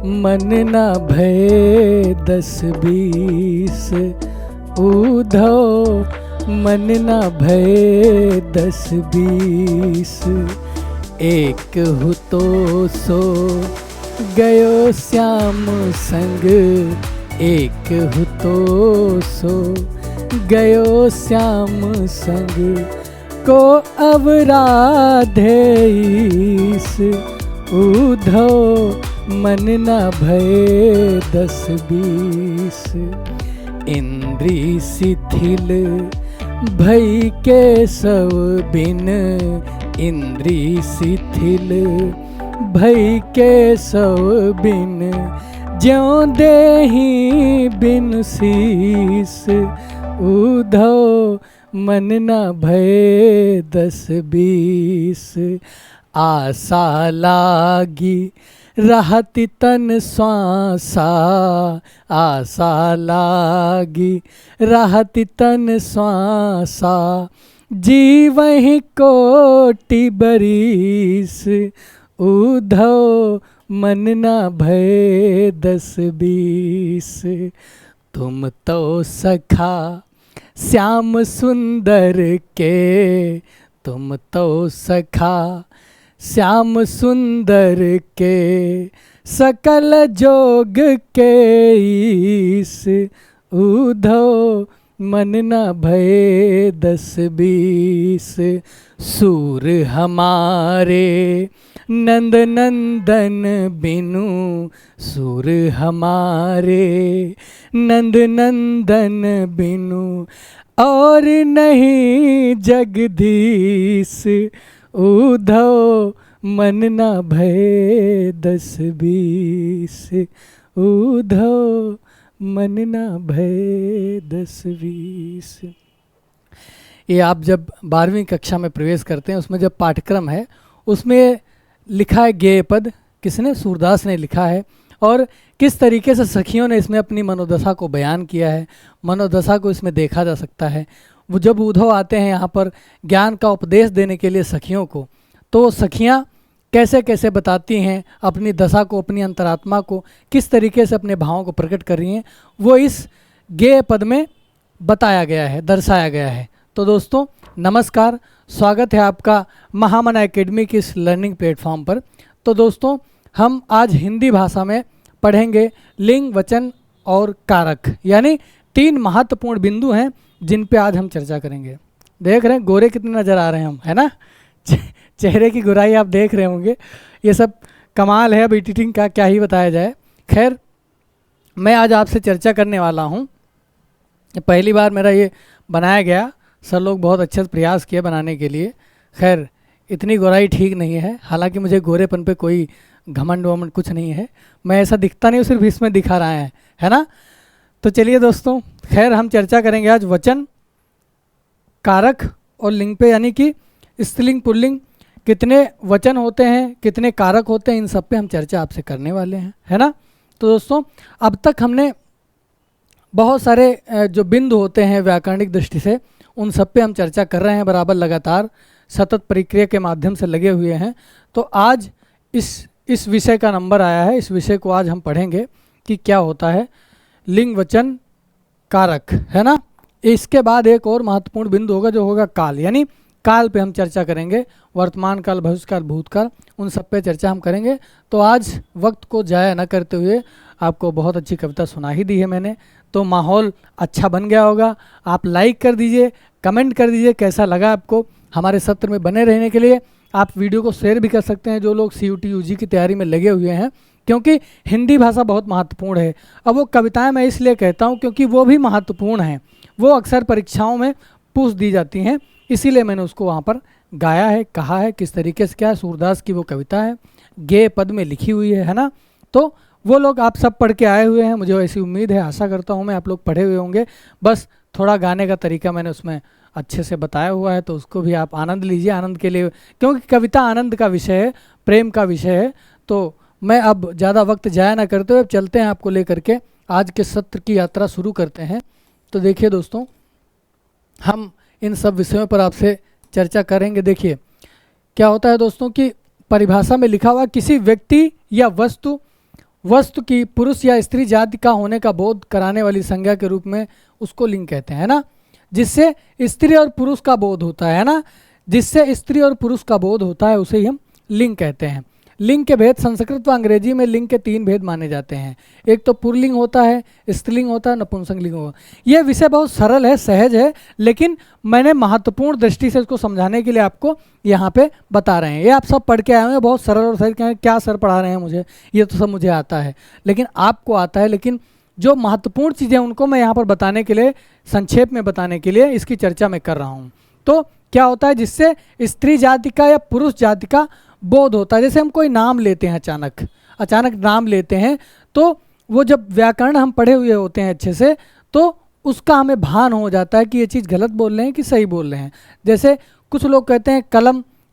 मन न भये 10-20 उधो, मन न भये 10-20। एक हु तो सो गयो श्याम संग, एक हु तो सो गयो श्याम संग। को अवराधेईस उधो, मन न भये 10-20। इंद्री शिथिल भई केशव बिन, इंद्री शिथिल भई केशव बिन। ज्यों देहि बिन शीस उधो, मन न भये 10-20। आशा लागी रहति तन श्वासा, आशा लागी रहति तन श्वासा। जीवहि कोटि बरिस उधो, मन न भये 10-20। तुम तो सखा श्याम सुंदर के, तुम तो सखा श्याम सुंदर के। सकल जोग के ईस उधो, मन न भये 10-20। सूर हमारे नंद नंदन बिनु, सूर हमारे नंद नंदन बिनु। और नहीं जगदीश उधो, मन न भये 10-20। उधो, मन न भये 10-20। ये आप जब 12वीं कक्षा में प्रवेश करते हैं, उसमें जब पाठ्यक्रम है उसमें लिखा है गेय पद, किसने? सूरदास ने लिखा है। और किस तरीके से सखियों ने इसमें अपनी मनोदशा को बयान किया है, मनोदशा को इसमें देखा जा सकता है। वो जब उद्धव आते हैं यहाँ पर ज्ञान का उपदेश देने के लिए सखियों को, तो सखियाँ कैसे कैसे बताती हैं अपनी दशा को, अपनी अंतरात्मा को, किस तरीके से अपने भावों को प्रकट कर रही हैं, वो इस गेय पद में बताया गया है, दर्शाया गया है। तो दोस्तों नमस्कार, स्वागत है आपका महामना एकेडमी की इस लर्निंग प्लेटफॉर्म पर। तो दोस्तों हम आज हिंदी भाषा में पढ़ेंगे लिंग, वचन और कारक, यानी 3 महत्वपूर्ण बिंदु हैं जिन पे आज हम चर्चा करेंगे। देख रहे हैं गोरे कितने नज़र आ रहे हैं हम, है ना? चेहरे की गोराई आप देख रहे होंगे। ये सब कमाल है, अब एडिटिंग का क्या ही बताया जाए। खैर, मैं आज आपसे चर्चा करने वाला हूँ। पहली बार मेरा ये बनाया गया, सर लोग बहुत अच्छे से प्रयास किए बनाने के लिए। खैर, इतनी गोराई ठीक नहीं है, हालांकि मुझे गोरेपन पे कोई घमंड वमंड कुछ नहीं है, मैं ऐसा दिखता नहीं हूँ, सिर्फ इसमें दिखा रहा है ना? तो चलिए दोस्तों, खैर हम चर्चा करेंगे आज वचन, कारक और लिंग पे, यानी कि स्त्रीलिंग पुल्लिंग, कितने वचन होते हैं, कितने कारक होते हैं, इन सब पे हम चर्चा आपसे करने वाले हैं, है ना? तो दोस्तों अब तक हमने बहुत सारे जो बिंदु होते हैं व्याकरणिक दृष्टि से, उन सब पे हम चर्चा कर रहे हैं बराबर, लगातार सतत प्रक्रिया के माध्यम से लगे हुए हैं। तो आज इस विषय का नंबर आया है, इस विषय को आज हम पढ़ेंगे कि क्या होता है लिंग, वचन, कारक, है ना? इसके बाद एक और महत्वपूर्ण बिंदु होगा जो होगा काल, यानी काल पे हम चर्चा करेंगे। वर्तमान काल, भविष्यकाल, भूतकाल, उन सब पे चर्चा हम करेंगे। तो आज वक्त को जाया न करते हुए आपको बहुत अच्छी कविता सुना ही दी है मैंने, तो माहौल अच्छा बन गया होगा। आप लाइक कर दीजिए, कमेंट कर दीजिए कैसा लगा आपको। हमारे सत्र में बने रहने के लिए आप वीडियो को शेयर भी कर सकते हैं, जो लोग CUT UG की तैयारी में लगे हुए हैं, क्योंकि हिंदी भाषा बहुत महत्वपूर्ण है। अब वो कविताएं मैं इसलिए कहता हूँ क्योंकि वो भी महत्वपूर्ण हैं, वो अक्सर परीक्षाओं में पूछ दी जाती हैं, इसीलिए मैंने उसको वहाँ पर गाया है, कहा है किस तरीके से। क्या है, सूरदास की वो कविता है, गेय पद में लिखी हुई है ना? तो वो लोग आप सब पढ़ के आए हुए हैं, मुझे ऐसी उम्मीद है, आशा करता हूँ मैं आप लोग पढ़े हुए होंगे। बस थोड़ा गाने का तरीका मैंने उसमें अच्छे से बताया हुआ है, तो उसको भी आप आनंद लीजिए, आनंद के लिए, क्योंकि कविता आनंद का विषय है, प्रेम का विषय है। तो मैं अब ज़्यादा वक्त जाया ना करते हुए चलते हैं, आपको लेकर के आज के सत्र की यात्रा शुरू करते हैं। तो देखिए दोस्तों, हम इन सब विषयों पर आपसे चर्चा करेंगे। देखिए क्या होता है दोस्तों कि परिभाषा में लिखा हुआ किसी व्यक्ति या वस्तु वस्तु की पुरुष या स्त्री जाति का होने का बोध कराने वाली संज्ञा के रूप में उसको लिंग कहते हैं ना, जिससे स्त्री और पुरुष का बोध होता है ना, जिससे स्त्री और पुरुष का बोध होता है उसे ही हम लिंग कहते हैं। लिंग के भेद संस्कृत व अंग्रेजी में लिंग के 3 भेद माने जाते हैं। एक तो पुल्लिंग होता है, स्त्रीलिंग होता है, नपुंसक लिंग होता है। यह विषय बहुत सरल है, सहज है, लेकिन मैंने महत्वपूर्ण दृष्टि से इसको समझाने के लिए आपको यहाँ पे बता रहे हैं। ये आप सब पढ़ के आए हैं, बहुत सरल और सहज। क्या सर पढ़ा रहे हैं मुझे, ये तो सब मुझे आता है, लेकिन आपको आता है, लेकिन जो महत्वपूर्ण चीज़ें उनको मैं यहाँ पर बताने के लिए, संक्षेप में बताने के लिए इसकी चर्चा मैं कर रहा हूँ। तो क्या होता है, जिससे स्त्री जाति का या पुरुष जाति का बोध होता है। जैसे हम कोई नाम लेते हैं, अचानक नाम लेते हैं, तो वो जब व्याकरण हम पढ़े हुए होते हैं अच्छे से, तो उसका हमें भान हो जाता है कि ये चीज़ गलत बोल रहे हैं कि सही बोल रहे हैं। जैसे कुछ लोग कहते हैं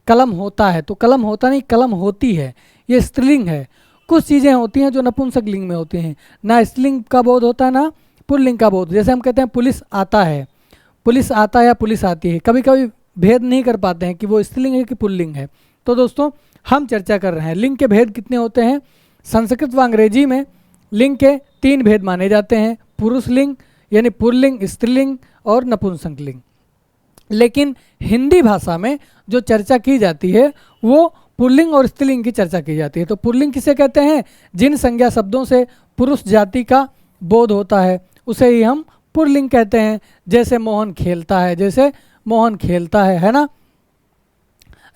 कलम होता है, तो कलम होता नहीं, कलम होती है, ये स्त्रीलिंग है। कुछ चीज़ें होती हैं जो नपुंसक लिंग में होती हैं, ना स्त्रीलिंग का बोध होता है ना पुल्लिंग का बोध। जैसे हम कहते हैं पुलिस आता है या पुलिस आती है, कभी कभी भेद नहीं कर पाते हैं कि वो स्त्रीलिंग है कि पुल्लिंग है। तो दोस्तों हम चर्चा कर रहे हैं लिंग के भेद कितने होते हैं। संस्कृत व अंग्रेजी में लिंग के 3 भेद माने जाते हैं, पुरुष लिंग यानी पुल्लिंग, स्त्रीलिंग और नपुंसक लिंग। लेकिन हिंदी भाषा में जो चर्चा की जाती है वो पुल्लिंग और स्त्रीलिंग की चर्चा की जाती है। तो पुल्लिंग किसे कहते हैं, जिन संज्ञा शब्दों से पुरुष जाति का बोध होता है उसे ही हम पुल्लिंग कहते हैं। जैसे मोहन खेलता है ना,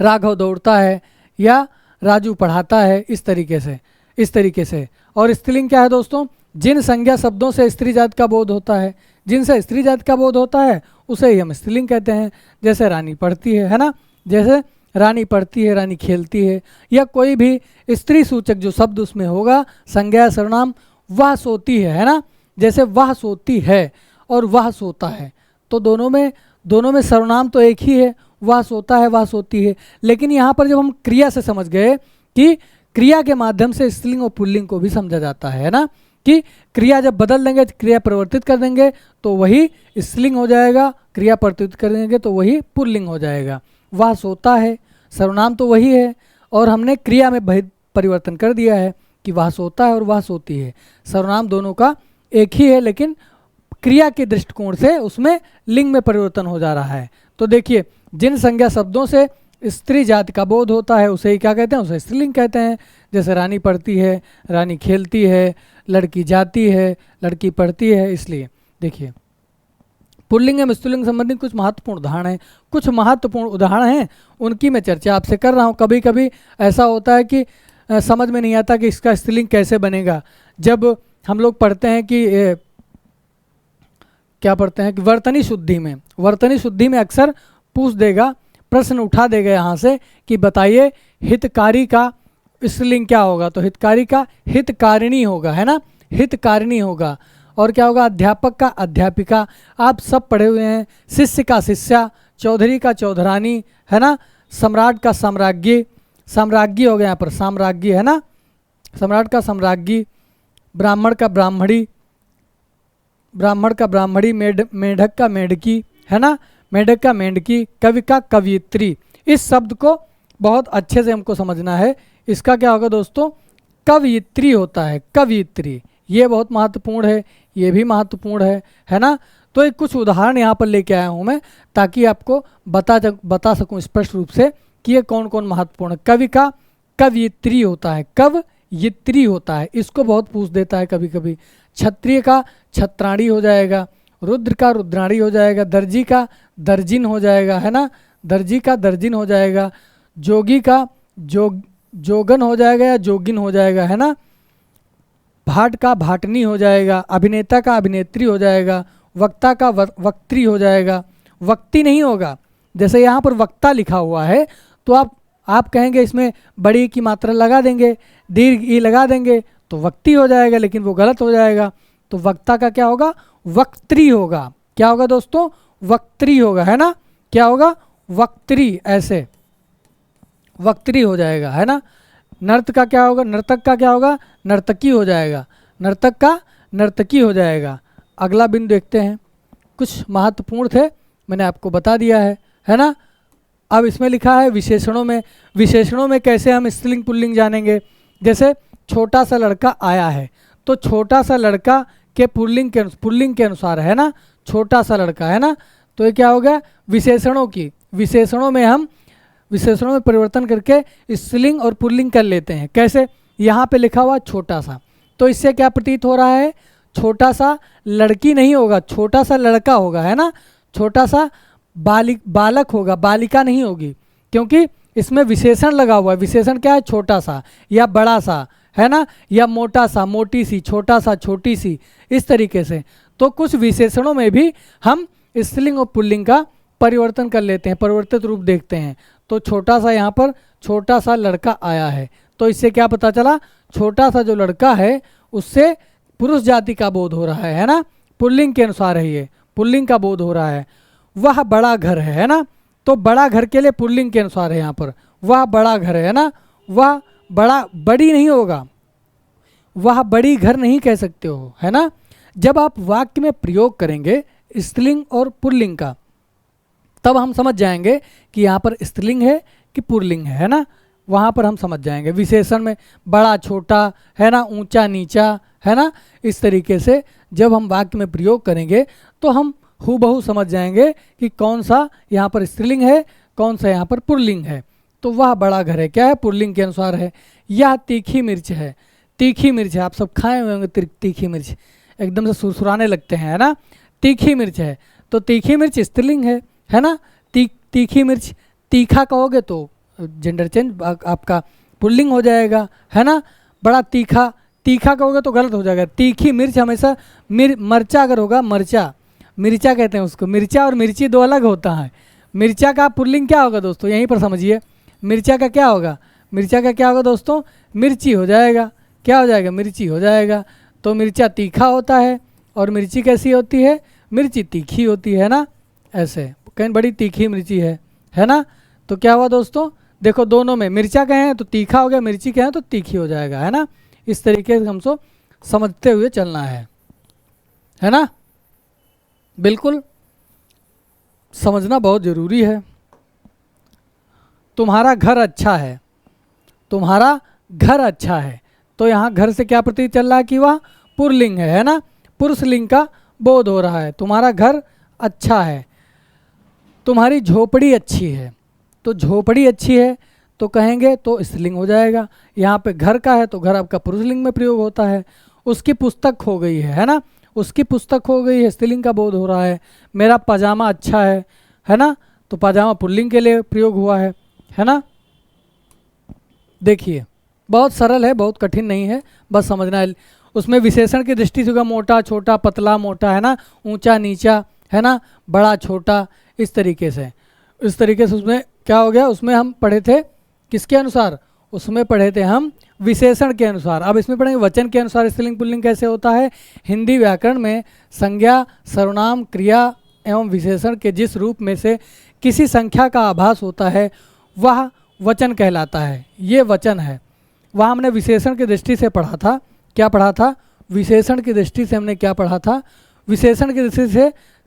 राघव दौड़ता है या राजू पढ़ाता है, इस तरीके से। और स्त्रीलिंग क्या है दोस्तों, जिन संज्ञा शब्दों से स्त्री जाति का बोध होता है, जिनसे स्त्री जाति का बोध होता है उसे ही हम स्त्रीलिंग कहते हैं। जैसे रानी पढ़ती है ना, जैसे रानी पढ़ती है, रानी खेलती है, या कोई भी स्त्री सूचक जो शब्द उसमें होगा, संज्ञा सर्वनाम, वह सोती है ना, जैसे वह सोती है और वह सोता है, तो दोनों में सर्वनाम तो एक ही है, वह सोता है, वह सोती है। लेकिन यहाँ पर जब हम क्रिया से समझ गए कि क्रिया के माध्यम से स्त्रीलिंग और पुल्लिंग को भी समझा जाता है ना, कि क्रिया जब बदल देंगे, क्रिया परिवर्तित कर देंगे तो वही स्त्रीलिंग हो जाएगा, क्रिया परिवर्तित कर देंगे तो वही पुल्लिंग हो जाएगा। वह सोता है, सर्वनाम तो वही है, और हमने क्रिया में परिवर्तन कर दिया है कि वह सोता है और वह सोती है। सर्वनाम दोनों का एक ही है, लेकिन क्रिया के दृष्टिकोण से उसमें लिंग में परिवर्तन हो जा रहा है। तो देखिए, जिन संज्ञा शब्दों से स्त्री जाति का बोध होता है उसे ही क्या कहते हैं, उसे स्त्रीलिंग कहते हैं। जैसे रानी पढ़ती है, रानी खेलती है, लड़की जाती है, लड़की पढ़ती है। इसलिए देखिए, पुल्लिंग एवं स्त्रीलिंग संबंधित कुछ महत्वपूर्ण उदाहरण हैं, उनकी मैं चर्चा आपसे कर रहा हूँ। कभी कभी ऐसा होता है कि समझ में नहीं आता कि इसका स्त्रीलिंग कैसे बनेगा। जब हम लोग पढ़ते हैं कि क्या पढ़ते हैं कि वर्तनी शुद्धि में अक्सर पूछ देगा, प्रश्न उठा देगा यहाँ से कि बताइए हितकारी का स्त्रीलिंग क्या होगा, तो हितकारी का हितकारिणी होगा, है ना, हितकारिणी होगा। और क्या होगा, अध्यापक का अध्यापिका, आप सब पढ़े हुए हैं। शिष्य का शिष्या, चौधरी का चौधरानी, है ना, सम्राट का साम्राज्ञी हो गया यहाँ पर, साम्राज्ञी, है ना, सम्राट का सम्राज्ञी, ब्राह्मण का ब्राह्मणी, मेढक का मेढकी, है ना, मेढक का मेंढकी, कवि का कवियत्री। इस शब्द को बहुत अच्छे से हमको समझना है। इसका क्या होगा दोस्तों, कवियत्री होता है, कवियत्री। ये बहुत महत्वपूर्ण है, ये भी महत्वपूर्ण है ना। तो एक कुछ उदाहरण यहाँ पर लेके आया हूँ मैं, ताकि आपको बता सकूँ स्पष्ट रूप से कि ये कौन कौन महत्वपूर्ण है। कवि का कवियत्री होता है, कवयित्री होता है, इसको बहुत पूछ देता है कभी कभी। क्षत्रिय का छत्राणी हो जाएगा, रुद्र का रुद्राणी हो जाएगा, दर्जी का दर्जिन हो जाएगा, है ना, दर्जी का दर्जिन हो जाएगा, जोगी का जोगन हो जाएगा या जोगिन हो जाएगा, है ना, भाट का भाटनी हो जाएगा, अभिनेता का अभिनेत्री हो जाएगा, वक्ता का वक्त्री हो जाएगा, वक्ती नहीं होगा। जैसे यहाँ पर वक्ता लिखा हुआ है तो आप कहेंगे इसमें बड़ी की मात्रा लगा देंगे, दीर्घ ई लगा देंगे तो वक्ती हो जाएगा, लेकिन वो गलत हो जाएगा। तो वक्ता का क्या होगा, वक्त्री होगा। क्या होगा दोस्तों, वक्त्री होगा, है ना, क्या होगा, वक्त्री, ऐसे वक्त्री हो जाएगा, है ना। नर्तक का क्या होगा, नर्तकी हो जाएगा, नर्तक का नर्तकी हो जाएगा। अगला बिंदु देखते हैं, कुछ महत्वपूर्ण थे, मैंने आपको बता दिया है ना। अब इसमें लिखा है विशेषणों में कैसे हम स्त्रीलिंग पुल्लिंग जानेंगे। जैसे छोटा सा लड़का आया है, तो छोटा सा लड़का के पुल्लिंग के अनुसार है ना, छोटा सा लड़का है ना, तो ये क्या हो गया, विशेषणों की, विशेषणों में परिवर्तन करके स्त्रीलिंग और पुल्लिंग कर लेते हैं। कैसे, यहाँ पे लिखा हुआ छोटा सा, तो इससे क्या प्रतीत हो रहा है, छोटा सा लड़की नहीं होगा, छोटा सा लड़का होगा, है ना, छोटा सा बालक होगा, बालिका नहीं होगी, क्योंकि इसमें विशेषण लगा हुआ है। विशेषण क्या है, छोटा सा या बड़ा सा, है ना, या मोटा सा, मोटी सी, छोटा सा, छोटी सी, इस तरीके से। तो कुछ विशेषणों में भी हम स्त्रीलिंग और पुल्लिंग का परिवर्तन कर लेते हैं, परिवर्तित रूप देखते हैं। तो छोटा सा, यहाँ पर छोटा सा लड़का आया है, तो इससे क्या पता चला, छोटा सा जो लड़का है उससे पुरुष जाति का बोध हो रहा है ना, पुल्लिंग के अनुसार है, ये पुल्लिंग का बोध हो रहा है। वह बड़ा घर है ना, तो बड़ा घर के लिए पुल्लिंग के अनुसार है यहाँ पर, वह बड़ा घर है ना, वह बड़ी नहीं होगा, वह बड़ी घर नहीं कह सकते हो, है ना। जब आप वाक्य में प्रयोग करेंगे स्त्रीलिंग और पुल्लिंग का, तब हम समझ जाएंगे कि यहाँ पर स्त्रीलिंग है कि पुल्लिंग है ना, वहाँ पर हम समझ जाएंगे। विशेषण में बड़ा छोटा, है ना, ऊंचा नीचा, है ना, इस तरीके से जब हम वाक्य में प्रयोग करेंगे तो हम हूबहू समझ जाएंगे कि कौन सा यहाँ पर स्त्रीलिंग है, कौन सा यहाँ पर पुल्लिंग है। तो वह बड़ा घर है, क्या है, पुल्लिंग के अनुसार है। यह तीखी मिर्च है, तीखी मिर्च है, आप सब खाए हुए होंगे तीखी मिर्च, एकदम से सुरसुराने लगते हैं, है ना, तीखी मिर्च है, तो तीखी मिर्च स्त्रीलिंग है ना। तीखी मिर्च, तीखा कहोगे तो जेंडर चेंज आपका पुल्लिंग हो जाएगा, है ना। बड़ा तीखा, तीखा कहोगे तो गलत हो जाएगा। तीखी मिर्च हमेशा मरचा अगर होगा, मिर्चा कहते हैं उसको, मिर्चा और मिर्ची दो अलग होता है। मिर्चा का पुल्लिंग क्या होगा दोस्तों, यहीं पर समझिए, मिर्चा का क्या होगा, मिर्चा का क्या होगा दोस्तों, मिर्ची हो जाएगा, क्या हो जाएगा, मिर्ची हो जाएगा। तो मिर्चा तीखा होता है और मिर्ची कैसी होती है, मिर्ची तीखी होती है ना, ऐसे कहीं बड़ी तीखी मिर्ची है ना। तो क्या हुआ दोस्तों, देखो दोनों में मिर्चा कहें तो तीखा हो गया, मिर्ची कहें तो तीखी हो जाएगा, है ना। इस तरीके से हमको समझते हुए चलना है ना, बिल्कुल समझना बहुत ज़रूरी है। तुम्हारा घर अच्छा है, तुम्हारा घर अच्छा है, तो यहाँ घर से क्या प्रतीत चल रहा है कि वह पुल्लिंग है ना, पुरुष लिंग का बोध हो रहा है। तुम्हारा घर अच्छा है। तुम्हारी झोपड़ी अच्छी है, तो झोपड़ी अच्छी है तो कहेंगे तो स्त्रीलिंग हो जाएगा। यहाँ पे घर का है तो घर आपका पुरुष लिंग में प्रयोग होता है। उसकी पुस्तक खो गई है ना, उसकी पुस्तक खो गई है, स्त्रीलिंग का बोध हो रहा है। मेरा पजामा अच्छा है ना, तो पजामा पुल्लिंग के लिए प्रयोग हुआ है ना। देखिए बहुत सरल है, बहुत कठिन नहीं है, बस समझना है। उसमें विशेषण की दृष्टि से होगा मोटा छोटा, पतला मोटा, है ना, ऊंचा नीचा, है ना, बड़ा छोटा, इस तरीके से उसमें क्या हो गया, उसमें हम पढ़े थे किसके अनुसार, उसमें पढ़े थे हम विशेषण के अनुसार। अब इसमें पढ़ेंगे वचन के अनुसार स्त्रीलिंग पुल्लिंग कैसे होता है। हिंदी व्याकरण में संज्ञा, सर्वनाम, क्रिया एवं विशेषण के जिस रूप में से किसी संख्या का आभास होता है वह वचन कहलाता है। ये वचन है। वहाँ हमने विशेषण की दृष्टि से पढ़ा था, क्या पढ़ा था, विशेषण की दृष्टि से हमने क्या पढ़ा था, विशेषण की दृष्टि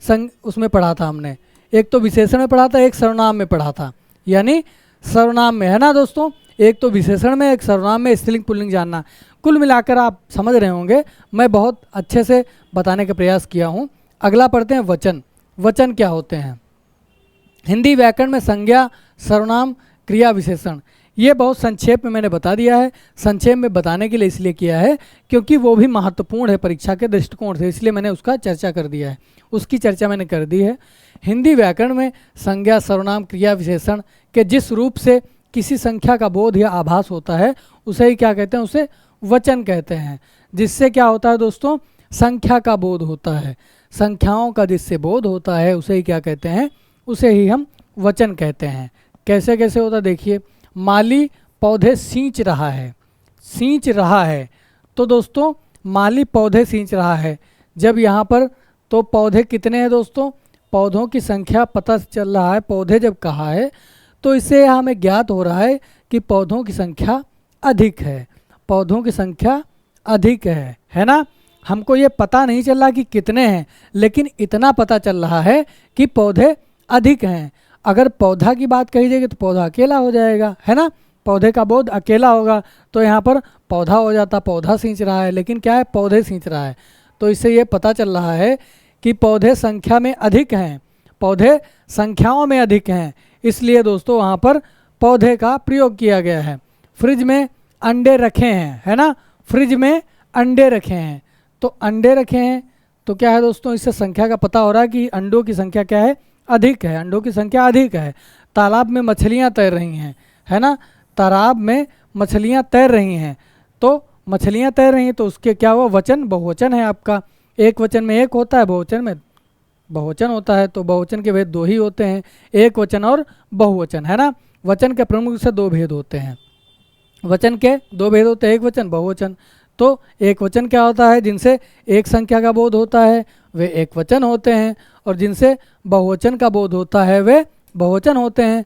से उसमें पढ़ा था हमने, एक तो विशेषण में पढ़ा था, एक सर्वनाम में पढ़ा था। यानी सर्वनाम में, है ना दोस्तों, एक तो विशेषण में, एक सर्वनाम में स्त्रीलिंग पुल्लिंग जानना। कुल मिलाकर आप समझ रहे होंगे, मैं बहुत अच्छे से बताने का प्रयास किया हूँ। अगला पढ़ते हैं वचन। वचन क्या होते हैं। हिंदी व्याकरण में संज्ञा, सर्वनाम, क्रिया, विशेषण, ये बहुत संक्षेप में मैंने बता दिया है। संक्षेप में बताने के लिए इसलिए किया है क्योंकि वो भी महत्वपूर्ण है परीक्षा के दृष्टिकोण से, इसलिए मैंने उसका चर्चा कर दिया है, उसकी चर्चा मैंने कर दी है। हिंदी व्याकरण में संज्ञा, सर्वनाम, क्रिया, विशेषण के जिस रूप से किसी संख्या का बोध या आभास होता है उसे ही क्या कहते हैं, उसे वचन कहते हैं। जिससे क्या होता है दोस्तों, संख्या का बोध होता है। संख्याओं का जिससे बोध होता है उसे ही क्या कहते हैं, उसे ही हम वचन कहते हैं। कैसे कैसे होता देखिए, माली पौधे सींच रहा है, सींच रहा है, तो दोस्तों माली पौधे सींच रहा है। जब यहाँ पर तो पौधे कितने हैं दोस्तों, पौधों की संख्या पता चल रहा है। पौधे जब कहा है तो इससे हमें ज्ञात हो रहा है कि पौधों की संख्या अधिक है, पौधों की संख्या अधिक है ना। हमको ये पता नहीं चल रहा कि कितने हैं, लेकिन इतना पता चल रहा है कि पौधे अधिक हैं। अगर पौधा की बात कही जाएगी तो पौधा अकेला हो जाएगा, है ना, पौधे का बोध अकेला होगा, तो यहाँ पर पौधा हो जाता, पौधा सींच रहा है, लेकिन क्या है, पौधे सींच रहा है। तो इससे ये पता चल रहा है कि पौधे संख्या में अधिक हैं, पौधे संख्याओं में अधिक हैं, इसलिए दोस्तों वहाँ पर पौधे का प्रयोग किया गया है। फ्रिज में अंडे रखे हैं, है ना, फ्रिज में अंडे रखे हैं, तो अंडे रखे हैं तो क्या है दोस्तों, इससे संख्या का पता हो रहा है कि अंडों की संख्या क्या है, अधिक है, अंडों की संख्या अधिक है। तालाब में मछलियाँ तैर रही हैं, है ना, तालाब में मछलियाँ तैर रही हैं, तो मछलियाँ तैर रही हैं तो उसके क्या हुआ, वचन, बहुवचन है आपका। एक वचन में एक होता है, बहुवचन में बहुवचन होता है, तो बहुवचन के भेद दो ही होते हैं, एक वचन और बहुवचन, है ना। वचन के प्रमुख से दो भेद होते हैं, वचन के दो भेद होते हैं, एक वचन, बहुवचन। तो एक वचन क्या होता है, जिनसे एक संख्या का बोध होता है वे एक वचन होते हैं, और जिनसे बहुवचन का बोध होता है वे बहुवचन होते हैं।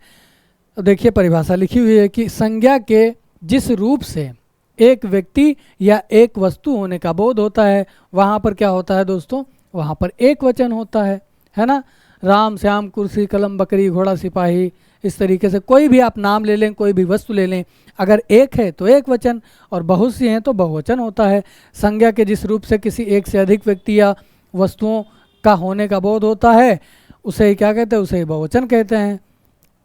देखिए परिभाषा लिखी हुई है कि संज्ञा के जिस रूप से एक व्यक्ति या एक वस्तु होने का बोध होता है वहाँ पर क्या होता है दोस्तों, वहाँ पर एक वचन होता है ना। राम श्याम कुर्सी कलम बकरी घोड़ा सिपाही, इस तरीके से कोई भी आप नाम ले लें, कोई भी वस्तु ले लें, अगर एक है तो एक वचन और बहुत सी हैं तो बहुवचन होता है। संज्ञा के जिस रूप से किसी एक से अधिक व्यक्ति या वस्तुओं का होने का बोध होता है उसे ही क्या कहते हैं, उसे ही बहुवचन कहते हैं।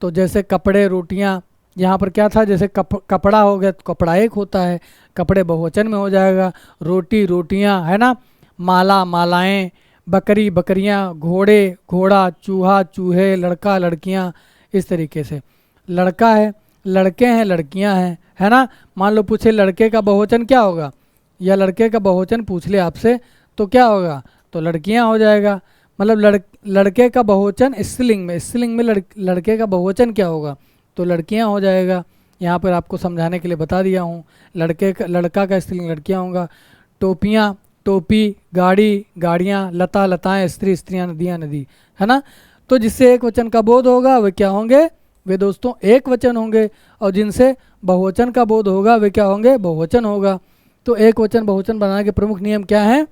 तो जैसे कपड़े, रोटियां, यहाँ पर क्या था, जैसे कपड़ा हो गया तो कपड़ा एक होता है, कपड़े बहुवचन में हो जाएगा, रोटी, रोटियां, है ना, माला, मालाएं, बकरी, बकरियां, घोड़े, घोड़ा, चूहा, चूहे, लड़का, लड़कियां, इस तरीके से। लड़का है, लड़के हैं, लड़कियां हैं, है ना। मान लो पूछे लड़के का बहुवचन क्या होगा, या लड़के का बहुवचन पूछ ले आपसे तो क्या होगा, तो लड़कियां हो जाएगा। मतलब लड़के का बहुवचन स्त्रीलिंग में लड़के का बहुवचन क्या होगा, तो लड़कियां हो जाएगा। यहाँ पर आपको समझाने के लिए बता दिया हूँ, लड़का का स्त्रीलिंग लड़कियां होगा। टोपियाँ, टोपी, गाड़ी, गाड़ियाँ, लता, लताएं, स्त्री, स्त्रियाँ, नदियाँ, नदी, है ना। तो जिससे एक वचन का बोध होगा वे क्या होंगे, वे दोस्तों एक वचन होंगे, और जिनसे बहुवचन का बोध होगा वे क्या होंगे, बहुवचन होगा। तो एक वचन बहुवचन बनाने के प्रमुख नियम क्या हैं,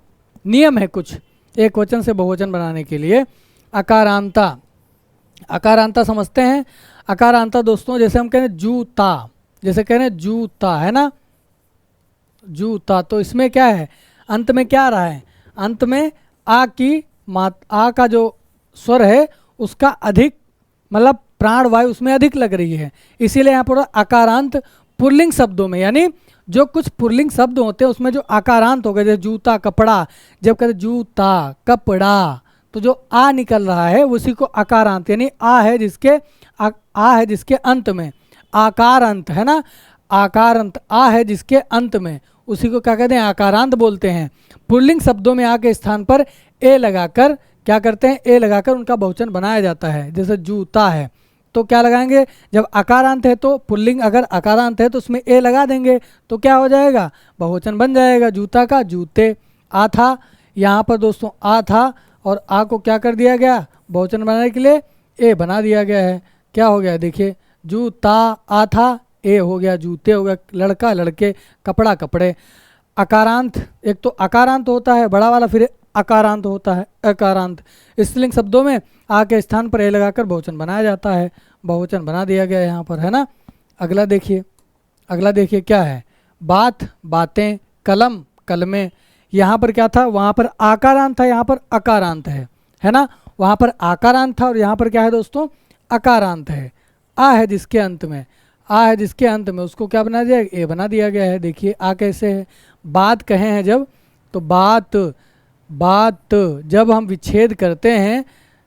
नियम है कुछ एक वचन से बहुवचन बनाने के लिए। अकारांता, अकारांता समझते हैं। अकारांता दोस्तों जैसे हम कह रहे हैं जूता, जैसे कह रहे हैं जूता, है ना, जूता, तो इसमें क्या है, अंत में क्या आ रहा है, अंत में आ का जो स्वर है उसका अधिक, मतलब प्राण वायु उसमें अधिक लग रही है, इसीलिए यहाँ पर आकारांत पुल्लिंग शब्दों में, यानी जो कुछ पुल्लिंग शब्द होते हैं उसमें जो आकारांत हो गए, जैसे जूता, कपड़ा, जब कहते जूता, कपड़ा, तो जो आ निकल रहा है उसी को आकारांत, यानी आ है जिसके अंत में आकार अंत, है ना, आकार अंत आ है जिसके अंत में, उसी को क्या कहते हैं, आकारांत बोलते हैं। पुल्लिंग शब्दों में आ के स्थान पर ए लगाकर क्या करते हैं, ए लगाकर उनका बहुवचन बनाया जाता है। जैसे जूता है तो क्या लगाएंगे, जब आकारांत है तो पुल्लिंग अगर आकारांत है तो उसमें ए लगा देंगे तो क्या हो जाएगा, बहुवचन बन जाएगा। जूता का जूते, आ था, यहाँ पर दोस्तों आ था और आ को क्या कर दिया गया, बहुवचन बनाने के लिए ए बना दिया गया है। क्या हो गया, देखिए जूता, आ था, ए हो गया, जूते हो गया, लड़का, लड़के, कपड़ा, कपड़े। अकारांत, एक तो अकारांत होता है बड़ा वाला, फिर अकारांत होता है अकारांत। स्त्रीलिंग शब्दों में आ के स्थान पर ए लगाकर बहुवचन बनाया जाता है, बहुवचन बना दिया गया यहाँ पर, है ना। अगला देखिए क्या है, बात, बातें, कलम, कलमें। यहाँ पर क्या था, वहाँ पर आकारांत था, यहाँ पर अकारांत है ना। वहाँ पर आकारांत था और यहाँ पर क्या है दोस्तों, अकारांत है। आ है जिसके अंत में, आ है जिसके अंत में उसको क्या बना दिया, ए बना दिया गया है। देखिए आ कैसे है, बात कहे हैं जब, तो बात जब हम विच्छेद करते हैं,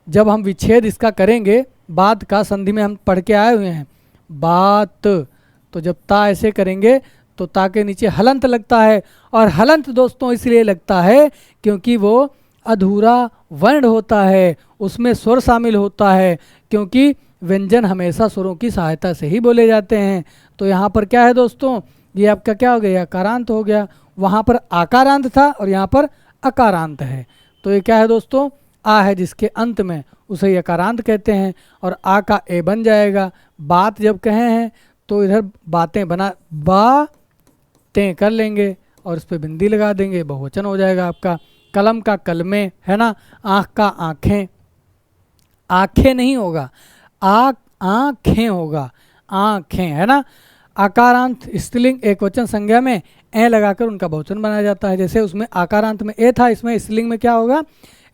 जब हम विच्छेद इसका करेंगे, बात का संधि में हम पढ़ के आए हुए हैं, बात, तो जब ता ऐसे करेंगे तो ता के नीचे हलंत लगता है, और हलंत दोस्तों इसलिए लगता है क्योंकि वो अधूरा वर्ण होता है, उसमें स्वर शामिल होता है, क्योंकि व्यंजन हमेशा स्वरों की सहायता से ही बोले जाते हैं। तो यहाँ पर क्या है दोस्तों, ये आपका क्या हो गया, आकारांत हो गया। वहाँ पर आकारांत था और यहाँ पर अकारांत है, तो ये क्या है दोस्तों, आ है जिसके अंत में उसे अकारांत कहते हैं, और आ का ए बन जाएगा। बात जब कहे हैं तो इधर बातें बना, बातें कर लेंगे और इस पर बिंदी लगा देंगे, बहुवचन हो जाएगा आपका। कलम का कलमे, है ना। आँख का आँखें, आँखें नहीं होगा, आँखें होगा, आँखें, है ना। आकारांत स्त्रीलिंग एक वचन संज्ञा में ए लगाकर उनका बहुवचन बनाया जाता है। जैसे उसमें आकारांत में ए था, इसमें स्त्रीलिंग में क्या होगा,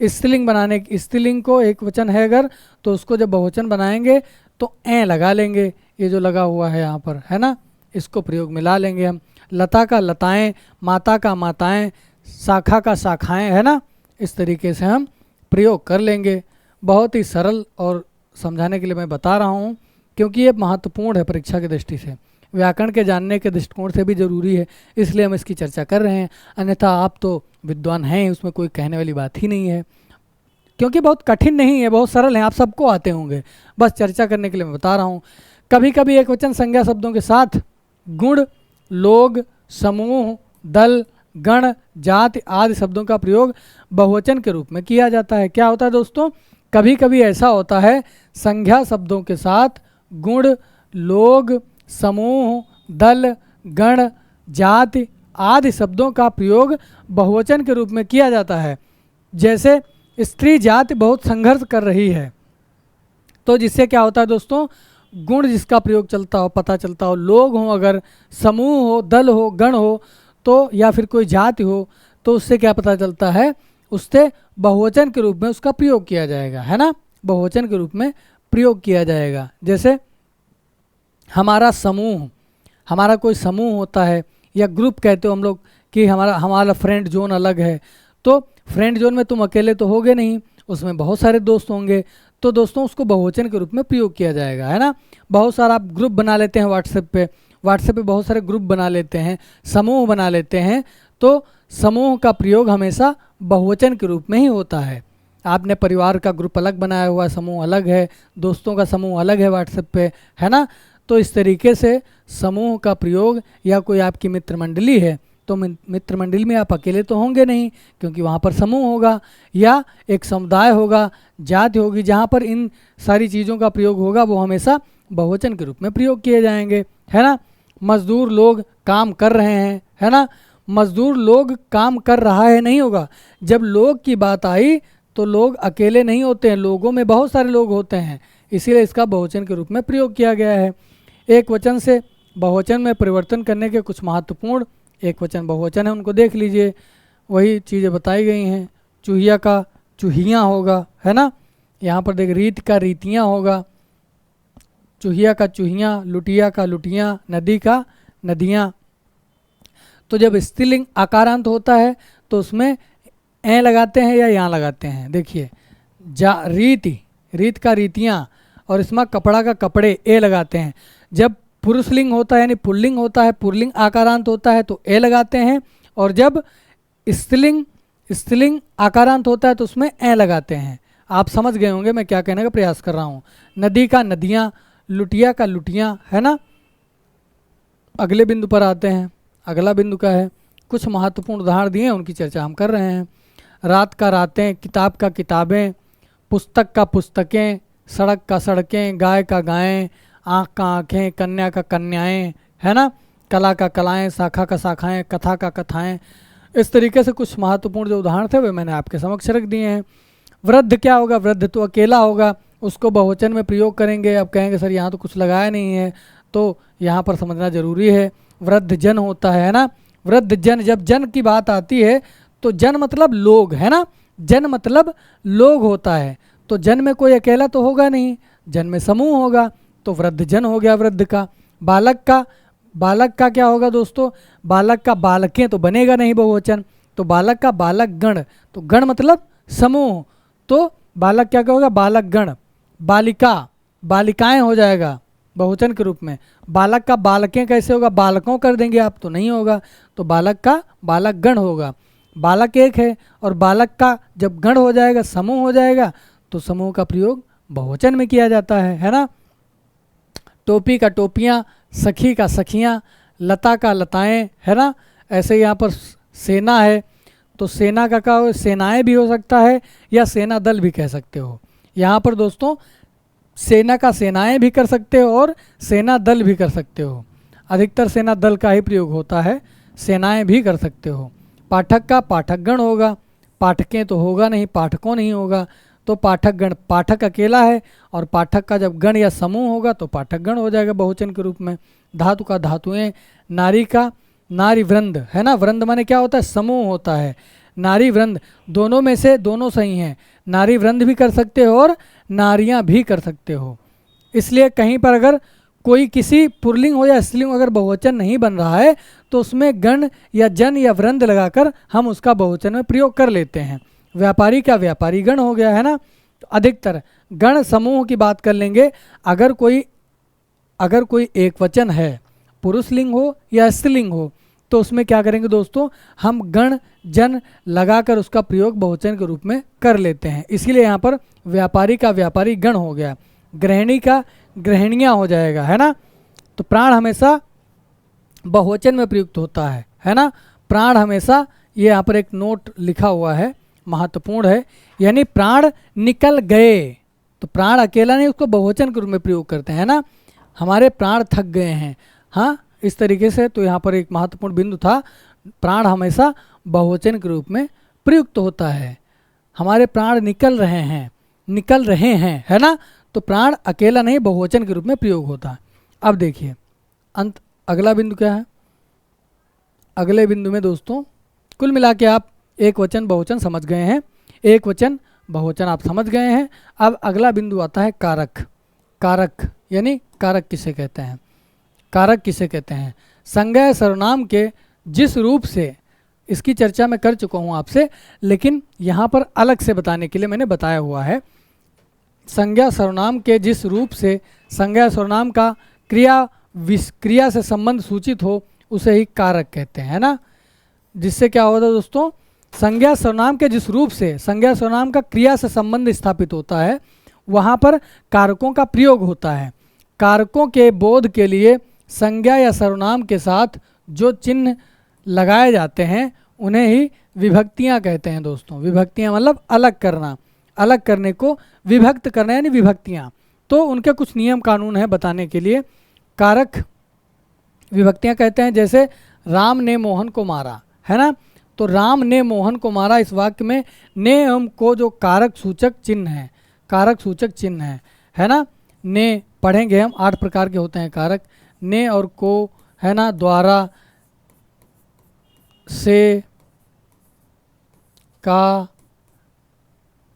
स्त्रीलिंग बनाने, स्त्रीलिंग को एक वचन है अगर, तो उसको जब बहुवचन बनाएंगे तो ए लगा लेंगे, ये जो लगा हुआ है यहाँ पर, है ना, इसको प्रयोग में ला लेंगे हम। लता का लताएं, माता का माताएं, शाखा का शाखाएं, है ना, इस तरीके से हम प्रयोग कर लेंगे। बहुत ही सरल और समझाने के लिए मैं बता रहा हूँ, क्योंकि ये महत्वपूर्ण है परीक्षा की दृष्टि से, व्याकरण के जानने के दृष्टिकोण से भी जरूरी है, इसलिए हम इसकी चर्चा कर रहे हैं। अन्यथा आप तो विद्वान हैं, उसमें कोई कहने वाली बात ही नहीं है, क्योंकि बहुत कठिन नहीं है, बहुत सरल है, आप सबको आते होंगे, बस चर्चा करने के लिए मैं बता रहा हूँ। कभी कभी एक वचन संज्ञा शब्दों के साथ गुण, लोग, समूह, दल, गण, जाति आदि शब्दों का प्रयोग बहुवचन के रूप में किया जाता है। क्या होता है दोस्तों, कभी कभी ऐसा होता है संज्ञा शब्दों के साथ गुण, लोग, समूह, दल, गण, जाति आदि शब्दों का प्रयोग बहुवचन के रूप में किया जाता है। जैसे स्त्री जाति बहुत संघर्ष कर रही है, तो जिससे क्या होता है दोस्तों, गुण जिसका प्रयोग चलता हो, पता चलता हो, लोग हों अगर, समूह हो, दल हो, गण हो, तो या फिर कोई जाति हो, तो उससे क्या पता चलता है, उससे बहुवचन के रूप में उसका प्रयोग किया जाएगा, है ना, बहुवचन के रूप में प्रयोग किया जाएगा। जैसे हमारा समूह, हमारा कोई समूह होता है या ग्रुप कहते हो हम लोग कि हमारा फ्रेंड जोन अलग है, तो फ्रेंड जोन में तुम अकेले तो होगे नहीं, उसमें बहुत सारे दोस्त होंगे, तो दोस्तों उसको बहुवचन के रूप में प्रयोग किया जाएगा, है ना। बहुत सारा आप ग्रुप बना लेते हैं व्हाट्सएप पे बहुत सारे ग्रुप बना लेते हैं, समूह बना लेते हैं, तो समूह का प्रयोग हमेशा बहुवचन के रूप में ही होता है। आपने परिवार का ग्रुप अलग बनाया हुआ, समूह अलग है, दोस्तों का समूह अलग है व्हाट्सएप पे, है ना, तो इस तरीके से समूह का प्रयोग, या कोई आपकी मित्र मंडली है तो मित्र मंडली में आप अकेले तो होंगे नहीं, क्योंकि वहाँ पर समूह होगा, या एक समुदाय होगा, जाति होगी, जहाँ पर इन सारी चीज़ों का प्रयोग होगा वो हमेशा बहुवचन के रूप में प्रयोग किए जाएंगे, है ना। मजदूर लोग काम कर रहे हैं, है ना, मजदूर लोग काम कर रहा है नहीं होगा, जब लोग की बात आई तो लोग अकेले नहीं होते हैं, लोगों में बहुत सारे लोग होते हैं, इसीलिए इसका बहुवचन के रूप में प्रयोग किया गया है। एक वचन से बहुवचन में परिवर्तन करने के कुछ महत्वपूर्ण एक वचन बहुवचन है, उनको देख लीजिए, वही चीज़ें बताई गई हैं। चूहिया का चूहियाँ होगा, है ना, यहाँ पर देख, रीत का रीतियाँ होगा, चूहिया का चूहियाँ, लुटिया का लुटियाँ, नदी का नदियाँ। तो जब स्त्रीलिंग आकारांत होता है तो उसमें ए लगाते हैं या यहाँ लगाते हैं, देखिए, रीत का रीतियाँ, और इसमें कपड़ा का कपड़े ए लगाते हैं। जब पुरुषलिंग होता है यानी पुल्लिंग होता है, पुल्लिंग आकारांत होता है तो ए लगाते हैं, और जब स्त्रीलिंग आकारांत होता है तो उसमें ए लगाते हैं। आप समझ गए होंगे मैं क्या कहने का प्रयास कर रहा हूँ। नदी का नदियाँ, लुटिया का लुटियाँ, है ना। अगले बिंदु पर आते हैं, अगला बिंदु का है, कुछ महत्वपूर्ण उदाहरण दिए हैं उनकी चर्चा हम कर रहे हैं। रात का रातें, किताब का किताबें, पुस्तक का पुस्तकें, सड़क का सड़कें, गाय का गायें, आँख का आँखें, कन्या का कन्याएं, है ना, कला का कलाएं, शाखा का शाखाएं, कथा का कथाएं। इस तरीके से कुछ महत्वपूर्ण जो उदाहरण थे वे मैंने आपके समक्ष रख दिए हैं। वृद्ध क्या होगा, वृद्ध तो अकेला होगा, उसको बहुवचन में प्रयोग करेंगे। अब कहेंगे सर यहाँ तो कुछ लगाया नहीं है, तो यहाँ पर समझना जरूरी है। वृद्ध जन होता है ना, वृद्ध जन, जब जन की बात आती है तो जन मतलब लोग, है ना, जन मतलब लोग होता है, तो जन में कोई अकेला तो होगा नहीं, जन में समूह होगा, तो वृद्ध जन हो गया वृद्ध का। बालक का क्या होगा दोस्तों, बालक का बालकें तो बनेगा नहीं बहुवचन, तो बालक का बालक गण, तो गण मतलब समूह, तो बालक क्या होगा, बालक गण। बालिका बालिकाएं हो जाएगा बहुवचन के रूप में। बालक का बालकें कैसे होगा, बालकों कर देंगे आप तो नहीं होगा, तो बालक का बालक गण होगा। बालक एक है और बालक का जब गण हो जाएगा, समूह हो जाएगा, तो समूह का प्रयोग बहुवचन में किया जाता है ना। टोपी का टोपियाँ, सखी का सखियाँ, लता का लताएं, है ना। ऐसे यहाँ पर सेना है तो सेना का क्या हो, सेनाएं भी हो सकता है या सेना दल भी कह सकते हो। यहाँ पर दोस्तों सेना का सेनाएं भी कर सकते हो और सेना दल भी कर सकते हो। अधिकतर सेना दल का ही प्रयोग होता है, सेनाएं भी कर सकते हो। पाठक का पाठकगण होगा, पाठकें तो होगा नहीं, पाठकों नहीं होगा, तो पाठकगण, पाठक अकेला है और पाठक का जब गण या समूह होगा तो पाठकगण हो जाएगा बहुवचन के रूप में। धातु का धातुएं, नारी का नारी वृंद, है ना। वृंद माने क्या होता है, समूह होता है। नारी वृंद, दोनों में से दोनों सही हैं, नारी वृंद भी कर सकते हो और नारियां भी कर सकते हो। इसलिए कहीं पर अगर कोई किसी पुल्लिंग हो या स्त्रीलिंग अगर बहुवचन नहीं बन रहा है तो उसमें गण या जन या वृंद लगाकर हम उसका बहुवचन में प्रयोग कर लेते हैं। व्यापारी का व्यापारी गण हो गया, है ना। तो अधिकतर गण समूह की बात कर लेंगे। अगर कोई एक वचन है, पुरुष लिंग हो या स्त्रीलिंग हो, तो उसमें क्या करेंगे दोस्तों, हम गण जन लगाकर उसका प्रयोग बहुवचन के रूप में कर लेते हैं। इसीलिए यहाँ पर व्यापारी का व्यापारी गण हो गया, गृहिणी का गृहिणियाँ हो जाएगा, है ना। तो प्राण हमेशा बहुवचन में प्रयुक्त होता है ना। प्राण हमेशा, ये यहाँ पर एक नोट लिखा हुआ है, महत्वपूर्ण है, यानी प्राण निकल गए, तो प्राण अकेला नहीं, उसको बहुवचन के रूप में प्रयोग करते हैं ना। हमारे प्राण थक गए हैं, हाँ, इस तरीके से। तो यहाँ पर एक महत्वपूर्ण बिंदु था, प्राण हमेशा बहुवचन के रूप में प्रयुक्त होता है। हमारे प्राण निकल रहे हैं, है ना। तो प्राण अकेला नहीं, बहुवचन के रूप में प्रयोग होता है। अब देखिए अगला बिंदु क्या है। अगले बिंदु में दोस्तों कुल मिला के आप एक वचन बहुवचन समझ गए हैं, एक वचन बहुवचन आप समझ गए हैं। अब अगला बिंदु आता है कारक। कारक यानी कारक किसे कहते हैं, कारक किसे कहते हैं। संज्ञा सर्वनाम के जिस रूप से, इसकी चर्चा मैं कर चुका हूँ आपसे, लेकिन यहाँ पर अलग से बताने के लिए मैंने बताया हुआ है। संज्ञा सर्वनाम के जिस रूप से संज्ञा सर्वनाम का क्रिया से संबंध सूचित हो उसे ही कारक कहते हैं, है ना। जिससे क्या होता है दोस्तों, संज्ञा सर्वनाम के जिस रूप से संज्ञा सर्वनाम का क्रिया से संबंध स्थापित होता है वहाँ पर कारकों का प्रयोग होता है। कारकों के बोध के लिए संज्ञा या सर्वनाम के साथ जो चिन्ह लगाए जाते हैं उन्हें ही विभक्तियाँ कहते हैं दोस्तों। विभक्तियाँ मतलब अलग करना, अलग करने को विभक्त करना यानी विभक्तियाँ। तो उनके कुछ नियम कानून हैं बताने के लिए। कारक विभक्तियाँ कहते हैं, जैसे राम ने मोहन को मारा, है ना। तो राम ने मोहन को मारा, इस वाक्य में ने एवं को जो कारक सूचक चिन्ह है, कारक सूचक चिन्ह है ना। ने पढ़ेंगे हम, 8 प्रकार के होते हैं कारक, ने और को, है ना, द्वारा, से, का।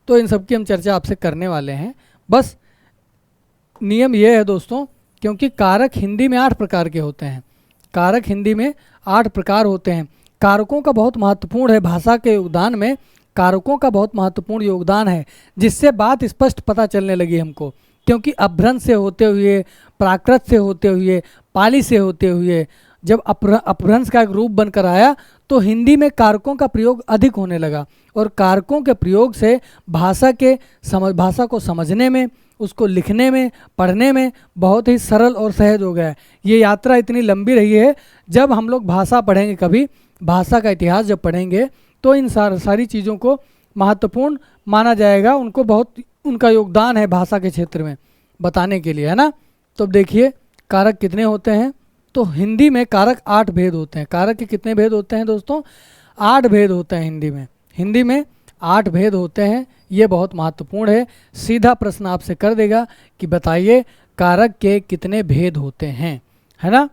तो इन सब की हम चर्चा आपसे करने वाले हैं। बस नियम ये है दोस्तों, क्योंकि कारक हिंदी में 8 प्रकार के होते हैं, कारक हिंदी में 8 प्रकार होते हैं। कारकों का बहुत महत्वपूर्ण है, भाषा के योगदान में कारकों का बहुत महत्वपूर्ण योगदान है, जिससे बात स्पष्ट पता चलने लगी हमको। क्योंकि अपभ्रंश से होते हुए, प्राकृत से होते हुए, पाली से होते हुए जब अपभ्रंश का एक रूप बनकर आया तो हिंदी में कारकों का प्रयोग अधिक होने लगा, और कारकों के प्रयोग से भाषा को समझने में, उसको लिखने में, पढ़ने में बहुत ही सरल और सहज हो गया है। ये यात्रा इतनी लंबी रही है। जब हम लोग भाषा पढ़ेंगे, कभी भाषा का इतिहास जब पढ़ेंगे, तो इन सारी चीज़ों को महत्वपूर्ण माना जाएगा। उनको बहुत उनका योगदान है भाषा के क्षेत्र में बताने के लिए, है ना। तो देखिए कारक कितने होते हैं। तो हिंदी में कारक 8 भेद होते हैं। कारक के कितने भेद होते हैं दोस्तों, 8 भेद होते हैं हिंदी में 8 भेद होते हैं। ये बहुत महत्वपूर्ण है। सीधा प्रश्न आपसे कर देगा कि बताइए कारक के कितने भेद होते हैं, है ना।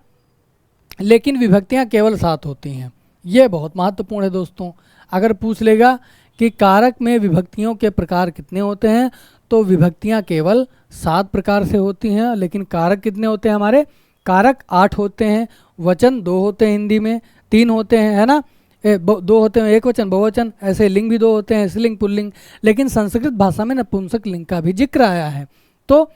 लेकिन विभक्तियां केवल 7 होती हैं, ये बहुत महत्वपूर्ण है दोस्तों। अगर पूछ लेगा कि कारक में विभक्तियों के प्रकार कितने होते हैं, तो विभक्तियां केवल 7 प्रकार से होती हैं। लेकिन कारक कितने होते हैं हमारे, कारक 8 होते हैं। वचन 2 होते हैं, हिंदी में 3 होते हैं, है ना। 2 होते हैं, एक वचन बहुवचन, ऐसे लिंग भी 2 होते हैं, स्त्रीलिंग पुल्लिंग। लेकिन संस्कृत भाषा में नपुंसक लिंग का भी जिक्र आया है, तो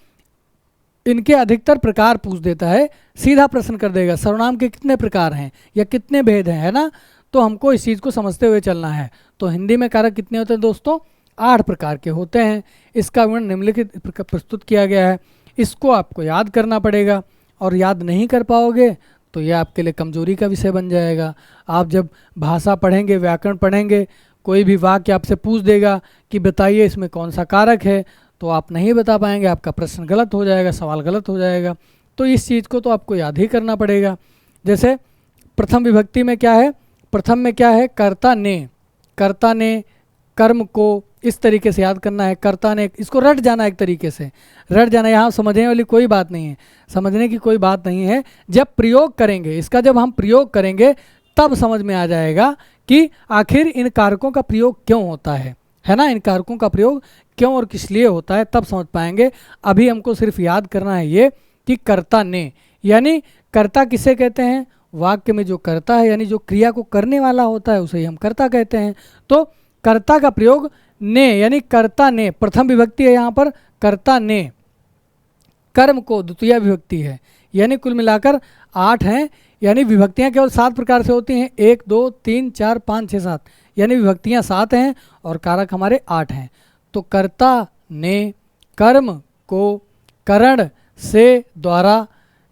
इनके अधिकतर प्रकार पूछ देता है। सीधा प्रश्न कर देगा सर्वनाम के कितने प्रकार हैं या कितने भेद हैं, है ना। तो हमको इस चीज़ को समझते हुए चलना है। तो हिंदी में कारक कितने होते हैं दोस्तों, 8 प्रकार के होते हैं। इसका विवरण निम्नलिखित प्रस्तुत किया गया है। इसको आपको याद करना पड़ेगा, और याद नहीं कर पाओगे तो यह आपके लिए कमजोरी का विषय बन जाएगा। आप जब भाषा पढ़ेंगे, व्याकरण पढ़ेंगे, कोई भी वाक्य आपसे पूछ देगा कि बताइए इसमें कौन सा कारक है, तो आप नहीं बता पाएंगे, आपका प्रश्न गलत हो जाएगा, सवाल गलत हो जाएगा। तो इस चीज़ को तो आपको याद ही करना पड़ेगा। जैसे प्रथम विभक्ति में क्या है, प्रथम में क्या है, कर्ता ने, कर्ता ने कर्म को इस तरीके से याद करना है। कर्ता ने, इसको रट जाना एक तरीके से, रट जाना। यहाँ समझने वाली कोई बात नहीं है, समझने की कोई बात नहीं है। जब प्रयोग करेंगे इसका, जब हम प्रयोग करेंगे, तब समझ में आ जाएगा कि आखिर इन कारकों का प्रयोग क्यों होता है ना, इन कारकों का प्रयोग क्यों और किस लिए होता है, तब समझ पाएंगे। अभी हमको सिर्फ याद करना है ये कि कर्ता ने, यानी कर्ता किसे कहते हैं, वाक्य में जो कर्ता है यानी जो क्रिया को करने वाला होता है उसे ही हम कर्ता कहते हैं। तो कर्ता का प्रयोग ने, यानी कर्ता ने, प्रथम विभक्ति है यहाँ पर, कर्ता ने कर्म को, द्वितीय विभक्ति है, यानी कुल मिलाकर 8 हैं। यानी विभक्तियाँ केवल 7 प्रकार से होती हैं, 1 2 3 4 5 6 7, यानी विभक्तियाँ 7 हैं और कारक हमारे 8 हैं। तो कर्ता ने कर्म को करण से द्वारा,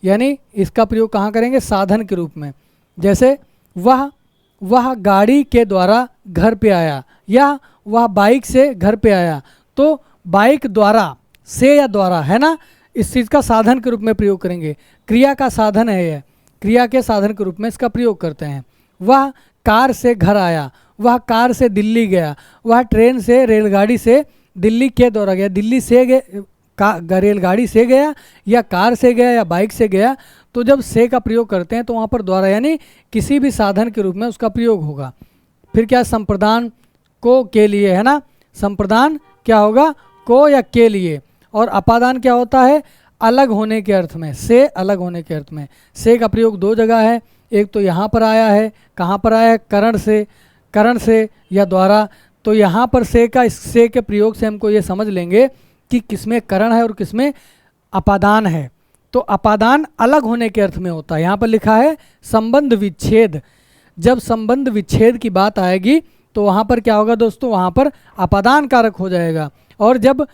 यानी इसका प्रयोग कहाँ करेंगे, साधन के रूप में। जैसे वह गाड़ी के द्वारा घर पे आया, या वह बाइक से घर पे आया, तो बाइक द्वारा से या द्वारा है ना, इस चीज़ का साधन के रूप में प्रयोग करेंगे। क्रिया का साधन है यह, क्रिया के साधन के रूप में इसका प्रयोग करते हैं। वह कार से घर आया, वह कार से दिल्ली गया, वह ट्रेन से, रेलगाड़ी से दिल्ली के द्वारा गया, दिल्ली से रेलगाड़ी से गया या कार से गया या बाइक से गया। तो जब से का प्रयोग करते हैं तो वहाँ पर द्वारा यानी किसी भी साधन के रूप में उसका प्रयोग होगा। फिर क्या, संप्रदान को के लिए है ना, संप्रदान क्या होगा, को या के लिए। और अपादान क्या होता है, अलग होने के अर्थ में, से अलग होने के अर्थ में। से का प्रयोग 2 जगह है, एक तो यहाँ पर आया है, कहाँ पर आया है, करण से या द्वारा। तो यहाँ पर से का, इस से के प्रयोग से हमको ये समझ लेंगे कि किसमें करण है और किसमें अपादान है। तो अपादान अलग होने के अर्थ में होता है। यहाँ पर लिखा है संबंध विच्छेद, जब संबंध विच्छेद की बात आएगी तो वहाँ पर क्या होगा दोस्तों, वहाँ पर अपादान कारक हो जाएगा। और जब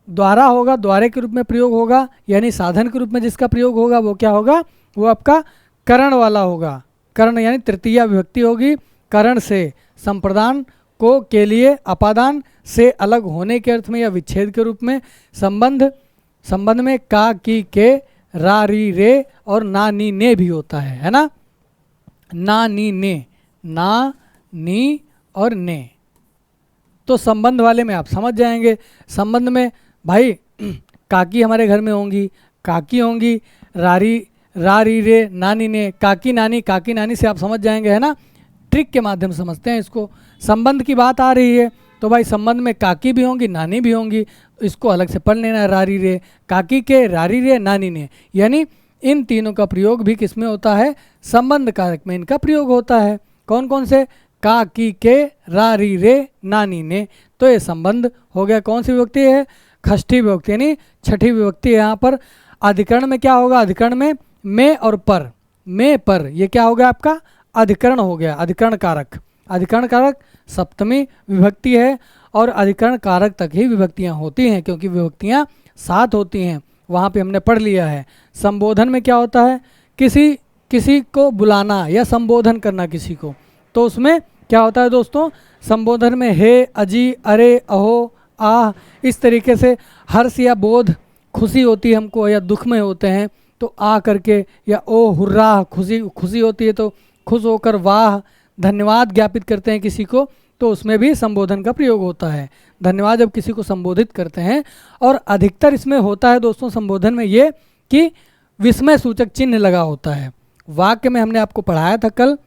द्वारा होगा, द्वारे के रूप में प्रयोग होगा, यानी साधन के रूप में जिसका प्रयोग होगा वो क्या होगा, वो आपका करण वाला होगा। करण यानी तृतीया विभक्ति होगी, करण से, संप्रदान को के लिए, अपादान से अलग होने के अर्थ में या विच्छेद के रूप में। संबंध में का, की, के, रा, री, रे और ना, नी, ने भी होता है ना, ना, नी, ने, ना, नी और ने। तो संबंध वाले में आप समझ जाएंगे। संबंध में भाई काकी हमारे घर में होंगी, काकी होंगी, रा, री, रे, नानी, ने, काकी नानी से आप समझ जाएंगे, है ना। ट्रिक के माध्यम से समझते हैं इसको। संबंध की बात आ रही है तो भाई संबंध में काकी भी होंगी, नानी भी होंगी, इसको अलग से पढ़ लेना है, रारी रे, काकी के, रारी रे, नानी ने। यानी इन तीनों का प्रयोग भी किस में होता है, संबंध कारक में इनका प्रयोग होता है। कौन कौन से, का, की, के, रारी रे, नानी ने। तो ये संबंध हो गया। कौन सी विभक्ति है, षष्ठी विभक्ति यानी छठी विभक्ति है। यहाँ पर अधिकरण में क्या होगा, अधिकरण में और पर, में पर, ये क्या हो गया आपका, अधिकरण हो गया, अधिकरण कारक। अधिकरण कारक सप्तमी विभक्ति है और अधिकरण कारक तक ही विभक्तियाँ होती हैं, क्योंकि विभक्तियाँ 7 होती हैं, वहाँ पे हमने पढ़ लिया है। संबोधन में क्या होता है, किसी को बुलाना या संबोधन करना किसी को, तो उसमें क्या होता है दोस्तों, संबोधन में हे, अजी, अरे, अहो, आह, इस तरीके से हर्ष या बोध, खुशी होती है हमको या दुख में होते हैं तो आ करके, या ओ, हुर्रा, खुशी होती है तो खुश होकर, वाह, धन्यवाद ज्ञापित करते हैं किसी को, तो उसमें भी संबोधन का प्रयोग होता है। धन्यवाद जब किसी को संबोधित करते हैं। और अधिकतर इसमें होता है दोस्तों संबोधन में ये कि विस्मय सूचक चिन्ह लगा होता है। वाक्य में हमने आपको पढ़ाया था कल,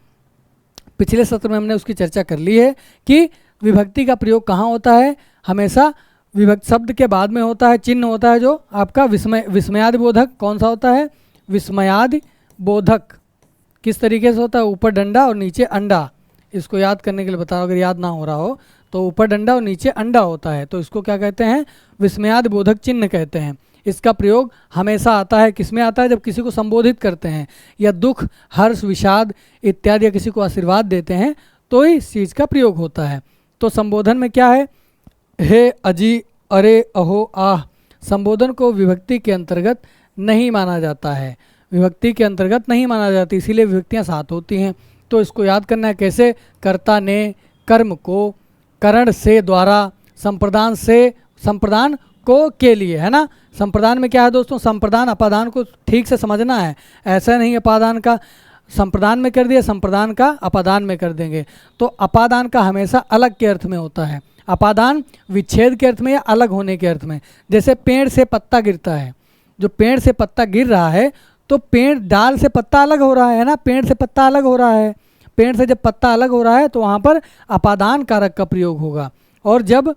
पिछले सत्र में हमने उसकी चर्चा कर ली है कि विभक्ति का प्रयोग कहाँ होता है, हमेशा विभक्ति शब्द के बाद में होता है, चिन्ह होता है जो आपका विस्मयादि बोधक। कौन सा होता है, विस्मयादि बोधक। किस तरीके से होता है, ऊपर डंडा और नीचे अंडा। इसको याद करने के लिए बता रहा हूँ, अगर याद ना हो रहा हो तो ऊपर डंडा और नीचे अंडा होता है, तो इसको क्या कहते हैं, विस्मयादि बोधक चिन्ह कहते हैं। इसका प्रयोग हमेशा आता है, किस में आता है, जब किसी को संबोधित करते हैं या दुख, हर्ष, विषाद इत्यादि, या किसी को आशीर्वाद देते हैं तो ही इस चीज़ का प्रयोग होता है। तो संबोधन में क्या है, हे, अजी, अरे, अहो, आह, संबोधन को विभक्ति के अंतर्गत नहीं माना जाता है, विभक्ति के अंतर्गत नहीं माना जाती, इसीलिए विभक्तियाँ 7 होती हैं। तो इसको याद करना है कैसे, कर्ता ने कर्म को करण से द्वारा, संप्रदान से, संप्रदान को के लिए, है ना। संप्रदान में क्या है दोस्तों, संप्रदान अपादान को ठीक से समझना है, ऐसा नहीं अपादान का संप्रदान में कर दिया, संप्रदान का अपादान में कर देंगे। तो अपादान का हमेशा अलग के अर्थ में होता है, अपादान विच्छेद के अर्थ में या अलग होने के अर्थ में। जैसे पेड़ से पत्ता गिरता है, जो पेड़ से पत्ता गिर रहा है तो पेड़, डाल से पत्ता अलग हो रहा है ना, पेड़ से पत्ता अलग हो रहा है। पेड़ से जब पत्ता अलग हो रहा है तो वहाँ पर अपादान कारक का प्रयोग होगा। और जब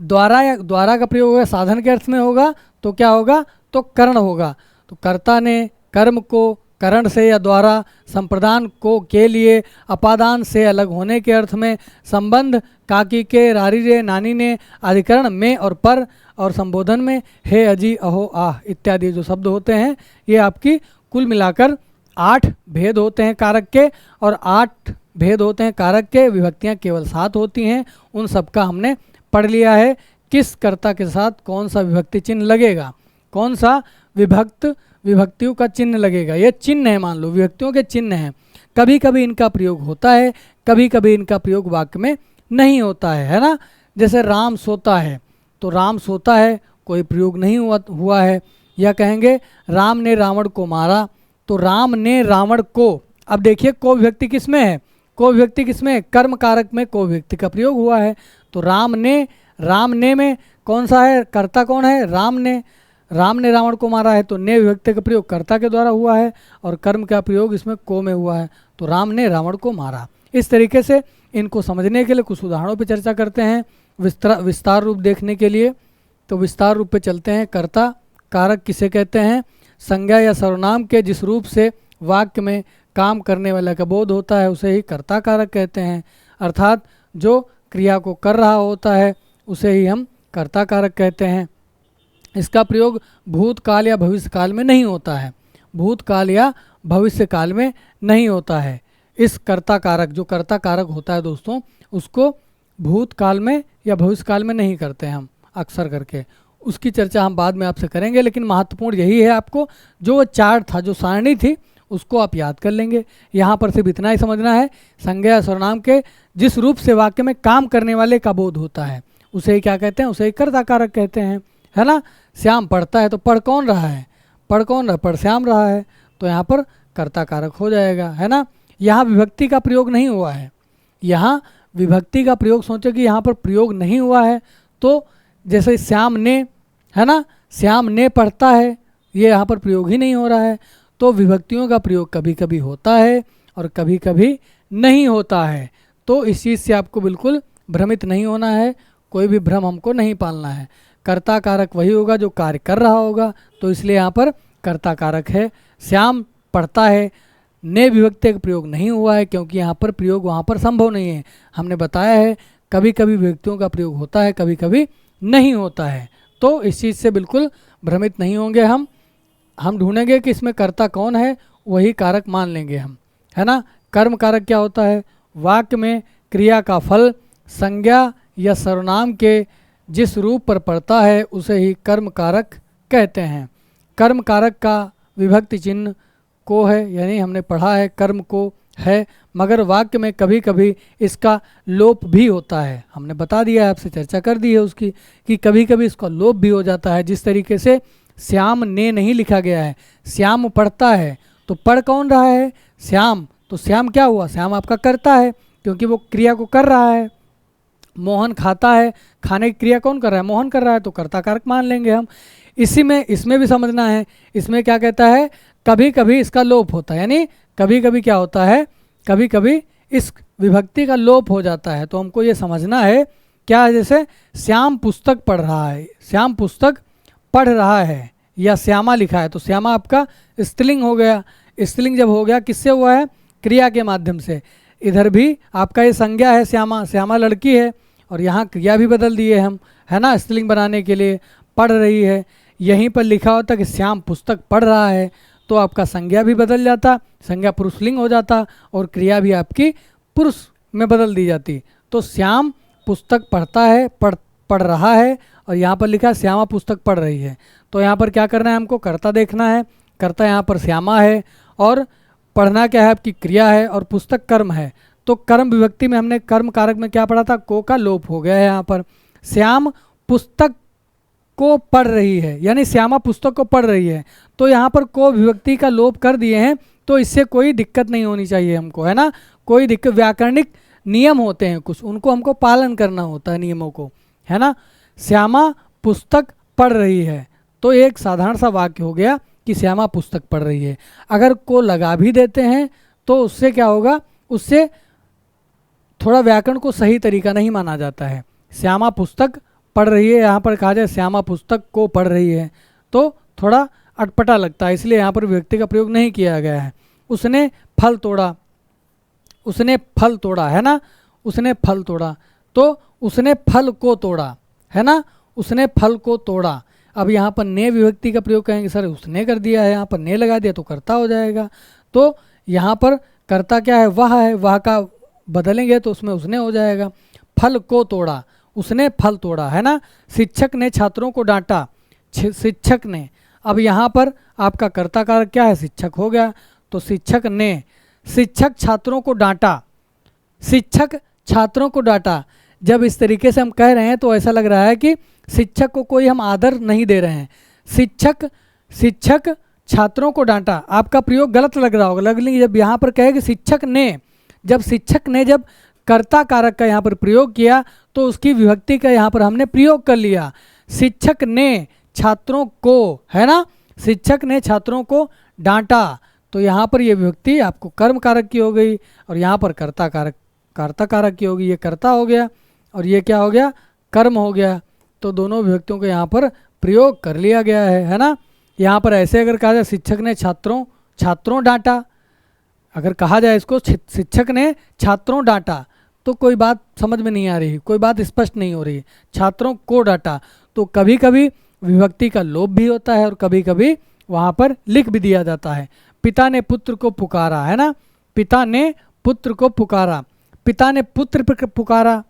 द्वारा का प्रयोग होगा साधन के अर्थ में होगा तो क्या होगा, तो कर्ण होगा। तो कर्ता ने कर्म को करण से या द्वारा संप्रदान को के लिए अपादान से अलग होने के अर्थ में संबंध काकी के रारी रे नानी ने अधिकरण में और पर और संबोधन में हे अजी अहो आह इत्यादि जो शब्द होते हैं ये आपकी कुल मिलाकर 8 भेद होते हैं कारक के, और 8 भेद होते हैं कारक के, विभक्तियां केवल 7 होती हैं। उन सब का हमने पढ़ लिया है किस कर्ता के साथ कौन सा विभक्ति चिन्ह लगेगा, कौन सा विभक्तियों का चिन्ह लगेगा। ये चिन्ह है, मान लो विभक्तियों के चिन्ह हैं। कभी कभी इनका प्रयोग होता है, कभी कभी इनका प्रयोग वाक्य में नहीं होता है ना। जैसे राम सोता है, तो राम सोता है कोई प्रयोग नहीं हुआ है। या कहेंगे राम ने रावण को मारा, तो राम ने रावण को, अब देखिए को विभक्ति किस में है, को विभक्ति किस में है, कर्म कारक में को विभक्ति का प्रयोग हुआ है। तो राम ने में कौन सा है, कर्ता कौन है, राम ने रावण को मारा है, तो ने विभक्ति का प्रयोग कर्ता के द्वारा हुआ है और कर्म का प्रयोग इसमें को में हुआ है। तो राम ने रावण को मारा। इस तरीके से इनको समझने के लिए कुछ उदाहरणों पर चर्चा करते हैं विस्तार रूप देखने के लिए। तो विस्तार रूप पे चलते हैं। कर्ता कारक किसे कहते हैं, संज्ञा या सर्वनाम के जिस रूप से वाक्य में काम करने वाला का बोध होता है उसे ही कर्ता कारक कहते हैं। अर्थात जो क्रिया को कर रहा होता है उसे ही हम कर्ता कारक कहते हैं। इसका प्रयोग भूतकाल या भविष्यकाल में नहीं होता है, भूतकाल या भविष्यकाल में नहीं होता है। इस कर्ता कारक, जो कर्ता कारक होता है दोस्तों, उसको भूतकाल में या भविष्यकाल में नहीं करते हैं हम अक्सर करके। उसकी चर्चा हम बाद में आपसे करेंगे, लेकिन महत्वपूर्ण यही है आपको जो वो चार्ट था, जो सारणी थी, उसको आप याद कर लेंगे। यहाँ पर सिर्फ इतना ही समझना है, संज्ञा या सर्वनाम के जिस रूप से वाक्य में काम करने वाले का बोध होता है उसे ही क्या कहते हैं, उसे ही कर्ता कारक कहते हैं, है ना। श्याम पढ़ता है तो पढ़ कौन रहा है, पढ़ श्याम रहा है, तो यहाँ पर कर्ता कारक हो जाएगा, है ना। यहाँ विभक्ति का प्रयोग नहीं हुआ है, यहाँ विभक्ति का प्रयोग, सोचो कि यहाँ पर प्रयोग नहीं हुआ है, तो जैसे श्याम ने, है ना, श्याम ने पढ़ता है, ये यहाँ पर प्रयोग ही नहीं हो रहा है। तो विभक्तियों का प्रयोग कभी कभी होता है और कभी कभी नहीं होता है। तो इस चीज़ से आपको बिल्कुल भ्रमित नहीं होना है, कोई भी भ्रम हमको नहीं पालना है। कर्ता कारक वही होगा जो कार्य कर रहा होगा, तो इसलिए यहाँ पर कर्ता कारक है। श्याम पढ़ता है, ने विभक्ति का प्रयोग नहीं हुआ है क्योंकि यहाँ पर प्रयोग वहाँ पर संभव नहीं है। हमने बताया है कभी कभी विभक्तियों का प्रयोग होता है, कभी कभी नहीं होता है। तो इस चीज़ से बिल्कुल भ्रमित नहीं होंगे हम ढूंढेंगे कि इसमें कर्ता कौन है, वही कारक मान लेंगे हम, है ना। कर्म कारक क्या होता है, वाक्य में क्रिया का फल संज्ञा या सर्वनाम के जिस रूप पर पड़ता है उसे ही कर्म कारक कहते हैं। कर्म कारक का विभक्ति चिन्ह को है, यानी हमने पढ़ा है कर्म को है, मगर वाक्य में कभी कभी इसका लोप भी होता है। हमने बता दिया है, आपसे चर्चा कर दी है उसकी, कि कभी कभी इसका लोप भी हो जाता है। जिस तरीके से श्याम ने नहीं लिखा गया है, श्याम पढ़ता है, तो पढ़ कौन रहा है, श्याम। तो श्याम क्या हुआ, श्याम आपका करता है क्योंकि वो क्रिया को कर रहा है। मोहन खाता है, खाने की क्रिया कौन कर रहा है, मोहन कर रहा है, तो कर्ता कारक मान लेंगे हम। इसमें भी समझना है, इसमें क्या कहता है, कभी कभी इसका लोप होता है, यानी कभी कभी क्या होता है, कभी कभी इस विभक्ति का लोप हो जाता है। तो हमको ये समझना है क्या, जैसे श्याम पुस्तक पढ़ रहा है, श्याम पुस्तक पढ़ रहा है, या श्यामा लिखा है, तो श्यामा आपका स्त्रीलिंग हो गया। स्त्रीलिंग जब हो गया किससे हुआ है, क्रिया के माध्यम से। इधर भी आपका ये संज्ञा है श्यामा, श्यामा लड़की है, और यहाँ क्रिया भी बदल दिए हम, है ना, स्त्रीलिंग बनाने के लिए, पढ़ रही है। यहीं पर लिखा होता कि श्याम पुस्तक पढ़ रहा है, तो आपका संज्ञा भी बदल जाता, संज्ञा पुरुषलिंग हो जाता, और क्रिया भी आपकी पुरुष में बदल दी जाती। तो श्याम पुस्तक पढ़ता है, पढ़ रहा है, और यहाँ पर लिखा श्यामा पुस्तक पढ़ रही है। तो यहाँ पर क्या करना है, हमको कर्ता देखना है। कर्ता यहाँ पर श्यामा है, और पढ़ना क्या है, आपकी क्रिया है, और पुस्तक कर्म है। तो कर्म विभक्ति में हमने कर्म कारक में क्या पढ़ा था, को का लोप हो गया है। यहाँ पर श्याम पुस्तक को पढ़ रही है, यानी श्यामा पुस्तक को पढ़ रही है, तो यहाँ पर को विभक्ति का लोप कर दिए हैं। तो इससे कोई दिक्कत नहीं होनी चाहिए हमको, है ना। कोई दिक्कत, व्याकरणिक नियम होते हैं कुछ, उनको हमको पालन करना होता है नियमों को, है ना। श्यामा पुस्तक पढ़ रही है, तो एक साधारण सा वाक्य हो गया कि श्यामा पुस्तक पढ़ रही है। अगर को लगा भी देते हैं तो उससे क्या होगा, उससे थोड़ा व्याकरण को सही तरीका नहीं माना जाता है। श्यामा पुस्तक पढ़ रही है, यहाँ पर कहा जाए श्यामा पुस्तक को पढ़ रही है तो थोड़ा अटपटा लगता है, इसलिए यहाँ पर विभक्ति का प्रयोग नहीं किया गया है। उसने फल तोड़ा, उसने फल तोड़ा है ना, उसने फल तोड़ा, तो उसने फल को तोड़ा है ना, उसने फल को तोड़ा। अब यहाँ पर ने विभक्ति का प्रयोग कहेंगे सर उसने कर दिया है, यहाँ पर ने लगा दिया तो कर्ता हो जाएगा। तो यहाँ पर कर्ता क्या है, वह है, वह का बदलेंगे तो उसमें उसने हो जाएगा। फल को तोड़ा, उसने फल तोड़ा है ना। शिक्षक ने छात्रों को डांटा, शिक्षक ने। अब यहाँ पर आपका कर्ता कारक क्या है, शिक्षक हो गया, तो शिक्षक ने, शिक्षक छात्रों को डांटा, शिक्षक छात्रों को डांटा। जब इस तरीके से हम कह रहे हैं तो ऐसा लग रहा है कि शिक्षक को कोई हम आदर नहीं दे रहे हैं। शिक्षक छात्रों को डांटा, आपका प्रयोग गलत लग रहा होगा, लेकिन जब यहाँ पर कहे कि शिक्षक ने, जब शिक्षक ने जब कर्ता कारक का यहाँ पर प्रयोग किया तो उसकी विभक्ति का यहाँ पर हमने प्रयोग कर लिया। शिक्षक ने छात्रों को, है ना, शिक्षक ने छात्रों को डांटा, तो यहाँ पर ये विभक्ति आपको कर्म कारक की हो गई और यहाँ पर कर्ता कारक की होगी। ये कर्ता हो गया और ये क्या हो गया, कर्म हो गया। तो दोनों विभक्तियों को यहाँ पर प्रयोग कर लिया गया है ना। यहाँ पर ऐसे अगर कहा जाए शिक्षक ने छात्रों डांटा, अगर कहा जाए इसको शिक्षक ने छात्रों डांटा तो कोई बात समझ में नहीं आ रही, कोई बात स्पष्ट नहीं हो रही। छात्रों को डांटा, तो कभी कभी विभक्ति का लोप भी होता है और कभी कभी वहाँ पर लिख भी दिया जाता है। पिता ने पुत्र को पुकारा, है ना, पिता ने पुत्र को पुकारा, पिता ने पुत्र पुकारा,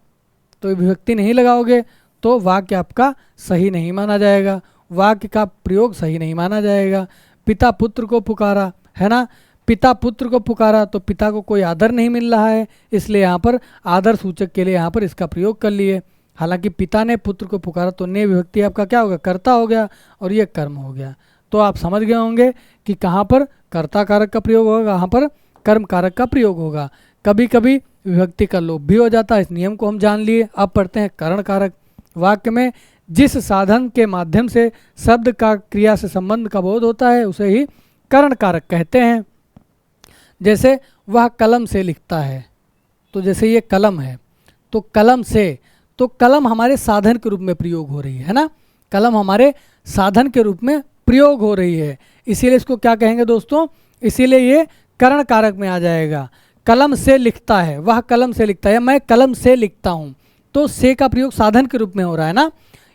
तो विभक्ति नहीं लगाओगे तो वाक्य आपका सही नहीं माना जाएगा, वाक्य का प्रयोग सही नहीं माना जाएगा। पिता पुत्र को पुकारा, है ना, पिता पुत्र को पुकारा, तो पिता को कोई आदर नहीं मिल रहा है, इसलिए यहाँ पर आदर सूचक के लिए यहाँ पर इसका प्रयोग कर लिए। हालांकि पिता ने पुत्र को पुकारा तो ने विभक्ति आपका क्या होगा, कर्ता हो गया और ये कर्म हो गया। तो आप समझ गए होंगे कि कहाँ पर कर्ता कारक का प्रयोग होगा, कहाँ पर कर्म कारक का प्रयोग होगा। कभी कभी विभक्ति का लोप भी हो जाता है, इस नियम को हम जान लिए। अब पढ़ते हैं करण कारक। वाक्य में जिस साधन के माध्यम से शब्द का क्रिया से संबंध का बोध होता है उसे ही करण कारक कहते हैं। जैसे वह कलम से लिखता है, तो जैसे ये कलम है तो कलम से, तो कलम हमारे साधन के रूप में प्रयोग हो रही है ना, कलम हमारे साधन के रूप में प्रयोग हो रही है, इसीलिए इसको क्या कहेंगे दोस्तों, इसीलिए ये करण कारक में आ जाएगा। कलम से लिखता है, वह कलम से लिखता है, मैं कलम से लिखता हूँ, तो से का प्रयोग साधन के रूप में हो रहा है ना,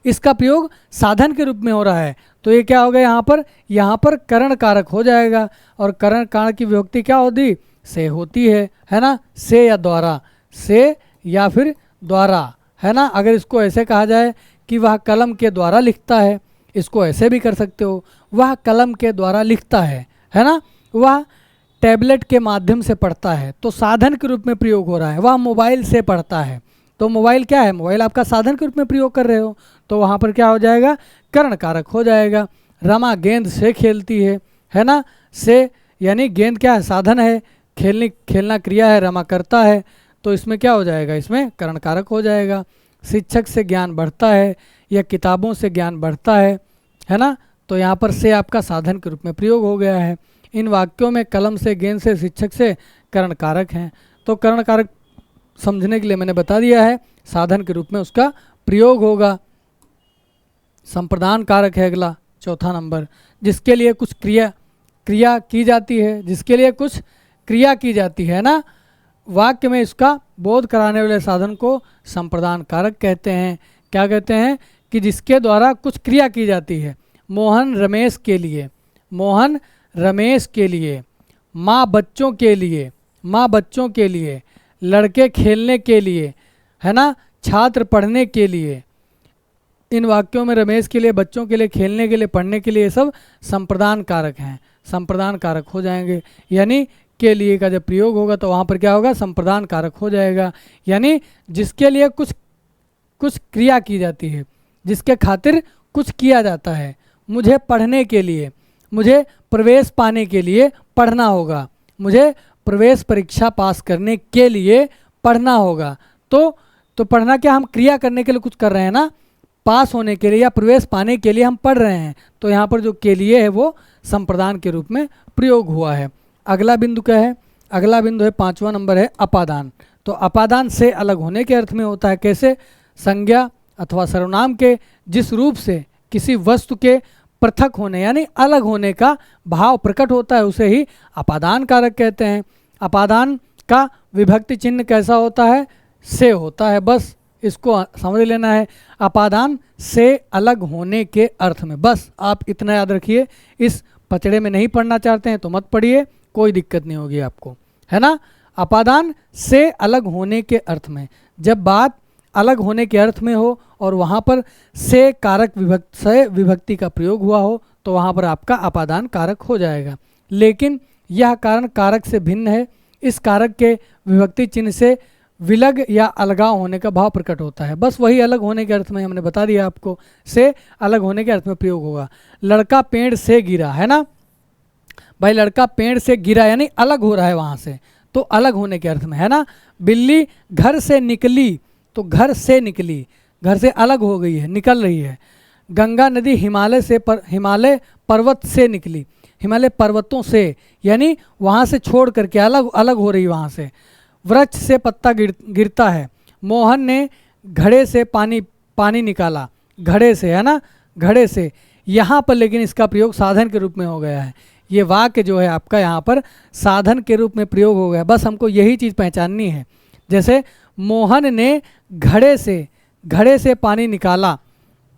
इसका प्रयोग साधन के रूप में हो रहा है, तो ये क्या होगा यहाँ पर करण कारक हो जाएगा। और करण कारक की विभक्ति क्या होती, से होती है ना, से या द्वारा, से या फिर द्वारा, है ना। अगर इसको ऐसे कहा जाए कि वह कलम के द्वारा लिखता है, इसको ऐसे भी कर सकते हो, वह कलम के द्वारा लिखता है ना। वह टैबलेट के माध्यम से पढ़ता है, तो साधन के रूप में प्रयोग हो रहा है। वह मोबाइल से पढ़ता है, तो मोबाइल क्या है, मोबाइल आपका साधन के रूप में प्रयोग कर रहे हो, तो वहाँ पर क्या हो जाएगा, करण कारक हो जाएगा। रमा गेंद से खेलती है ना, से यानी गेंद क्या है, साधन है, खेलना क्रिया है, रमा करता है, तो इसमें क्या हो जाएगा, इसमें करण कारक हो जाएगा। शिक्षक से ज्ञान बढ़ता है या किताबों से ज्ञान बढ़ता है ना, तो यहाँ पर से आपका साधन के रूप में प्रयोग हो गया है। इन वाक्यों में कलम से, गेंद से, शिक्षक से करण कारक हैं। तो करण कारक समझने के लिए मैंने बता दिया है, साधन के रूप में उसका प्रयोग होगा। संप्रदान कारक है अगला, चौथा नंबर, जिसके लिए कुछ क्रिया की जाती है, जिसके लिए कुछ क्रिया की जाती है ना, वाक्य में इसका बोध कराने वाले साधन को संप्रदान कारक कहते हैं। क्या कहते हैं कि जिसके द्वारा कुछ क्रिया की जाती है। मोहन रमेश के लिए, मोहन रमेश के लिए, माँ बच्चों के लिए, माँ बच्चों के लिए, लड़के खेलने के लिए, है ना, छात्र पढ़ने के लिए। इन वाक्यों में रमेश के लिए, बच्चों के लिए, खेलने के लिए, पढ़ने के लिए, ये सब संप्रदान कारक हैं, संप्रदान कारक हो जाएंगे। यानी के लिए का जब प्रयोग होगा तो वहाँ पर क्या होगा, संप्रदान कारक हो जाएगा। यानी जिसके लिए कुछ क्रिया की जाती है, जिसके खातिर कुछ किया जाता है। मुझे पढ़ने के लिए, मुझे प्रवेश पाने के लिए पढ़ना होगा, मुझे प्रवेश परीक्षा पास करने के लिए पढ़ना होगा। तो पढ़ना क्या, हम क्रिया करने के लिए कुछ कर रहे हैं ना, पास होने के लिए या प्रवेश पाने के लिए हम पढ़ रहे हैं, तो यहाँ पर जो के लिए है वो संप्रदान के रूप में प्रयोग हुआ है। अगला बिंदु क्या है, अगला बिंदु है 5वां नंबर है अपादान। तो अपादान से अलग होने के अर्थ में होता है। कैसे? संज्ञा अथवा सर्वनाम के जिस रूप से किसी वस्तु के पृथक होने यानी अलग होने का भाव प्रकट होता है उसे ही अपादान कारक कहते हैं। अपादान का विभक्ति चिन्ह कैसा होता है? से होता है। बस इसको समझ लेना है, अपादान से अलग होने के अर्थ में। बस आप इतना याद रखिए। इस पचड़े में नहीं पढ़ना चाहते हैं तो मत पढ़िए, कोई दिक्कत नहीं होगी आपको, है ना। अपादान से अलग होने के अर्थ में, जब बात अलग होने के अर्थ में हो और वहाँ पर से कारक विभक्ति का प्रयोग हुआ हो तो वहाँ पर आपका अपादान कारक हो जाएगा। लेकिन यह कारण कारक से भिन्न है। इस कारक के विभक्ति चिन्ह से विलग या अलगाव होने का भाव प्रकट होता है। बस वही अलग होने के अर्थ में हमने बता दिया आपको, से अलग होने के अर्थ में प्रयोग होगा। लड़का पेड़ से गिरा, है ना भाई, लड़का पेड़ से गिरा यानी अलग हो रहा है वहाँ से, तो अलग होने के अर्थ में, है ना। बिल्ली घर से निकली, तो घर से निकली, घर से अलग हो गई है, निकल रही है। गंगा नदी हिमालय पर्वत से निकली, हिमालय पर्वतों से यानी वहाँ से छोड़ करके अलग अलग हो रही वहाँ से। वृक्ष से पत्ता गिरता है। मोहन ने घड़े से पानी निकाला, घड़े से, है ना, घड़े से। यहाँ पर लेकिन इसका प्रयोग साधन के रूप में हो गया है। ये वाक्य जो है आपका यहाँ पर साधन के रूप में प्रयोग हो गया। बस हमको यही चीज़ पहचाननी है। जैसे मोहन ने घड़े से पानी निकाला,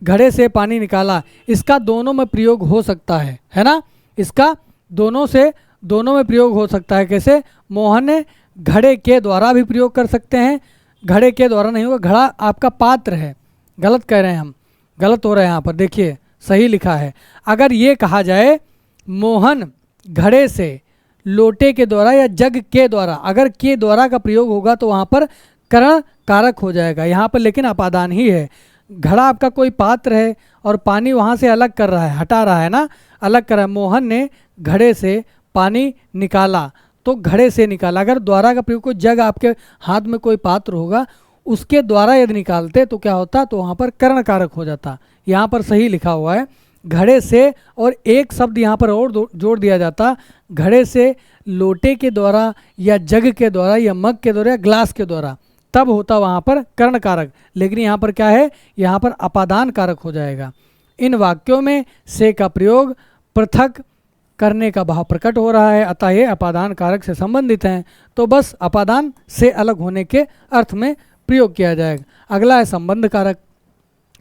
घड़े से पानी निकाला, इसका दोनों में प्रयोग हो सकता है ना। इसका दोनों में प्रयोग हो सकता है। कैसे? मोहन ने घड़े के द्वारा भी प्रयोग कर सकते हैं, घड़े के द्वारा नहीं होगा, घड़ा आपका पात्र है। गलत कह रहे हैं हम, गलत हो रहा है यहाँ पर, देखिए सही लिखा है। अगर ये कहा जाए मोहन घड़े से लोटे के द्वारा या जग के द्वारा, अगर के द्वारा का प्रयोग होगा तो वहाँ पर करण कारक हो जाएगा। यहाँ पर लेकिन अपादान ही है। घड़ा आपका कोई पात्र है और पानी वहाँ से अलग कर रहा है, हटा रहा है ना, अलग कर रहा है। मोहन ने घड़े से पानी निकाला, तो घड़े से निकाला। अगर द्वारा का प्रयोग, कोई जग आपके हाथ में कोई पात्र होगा उसके द्वारा यदि निकालते तो क्या होता? तो वहाँ पर कर्ण कारक हो जाता। यहाँ पर सही लिखा हुआ है घड़े से, और एक शब्द यहाँ पर और जोड़ दिया जाता, घड़े से लोटे के द्वारा या जग के द्वारा या मग के द्वारा या ग्लास के द्वारा, तब होता वहाँ पर कर्ण कारक। लेकिन यहाँ पर क्या है? यहाँ पर अपादान कारक हो जाएगा। इन वाक्यों में से का प्रयोग पृथक करने का भाव प्रकट हो रहा है, अतः ये अपादान कारक से संबंधित हैं। तो बस अपादान से अलग होने के अर्थ में प्रयोग किया जाएगा। अगला है संबंध कारक।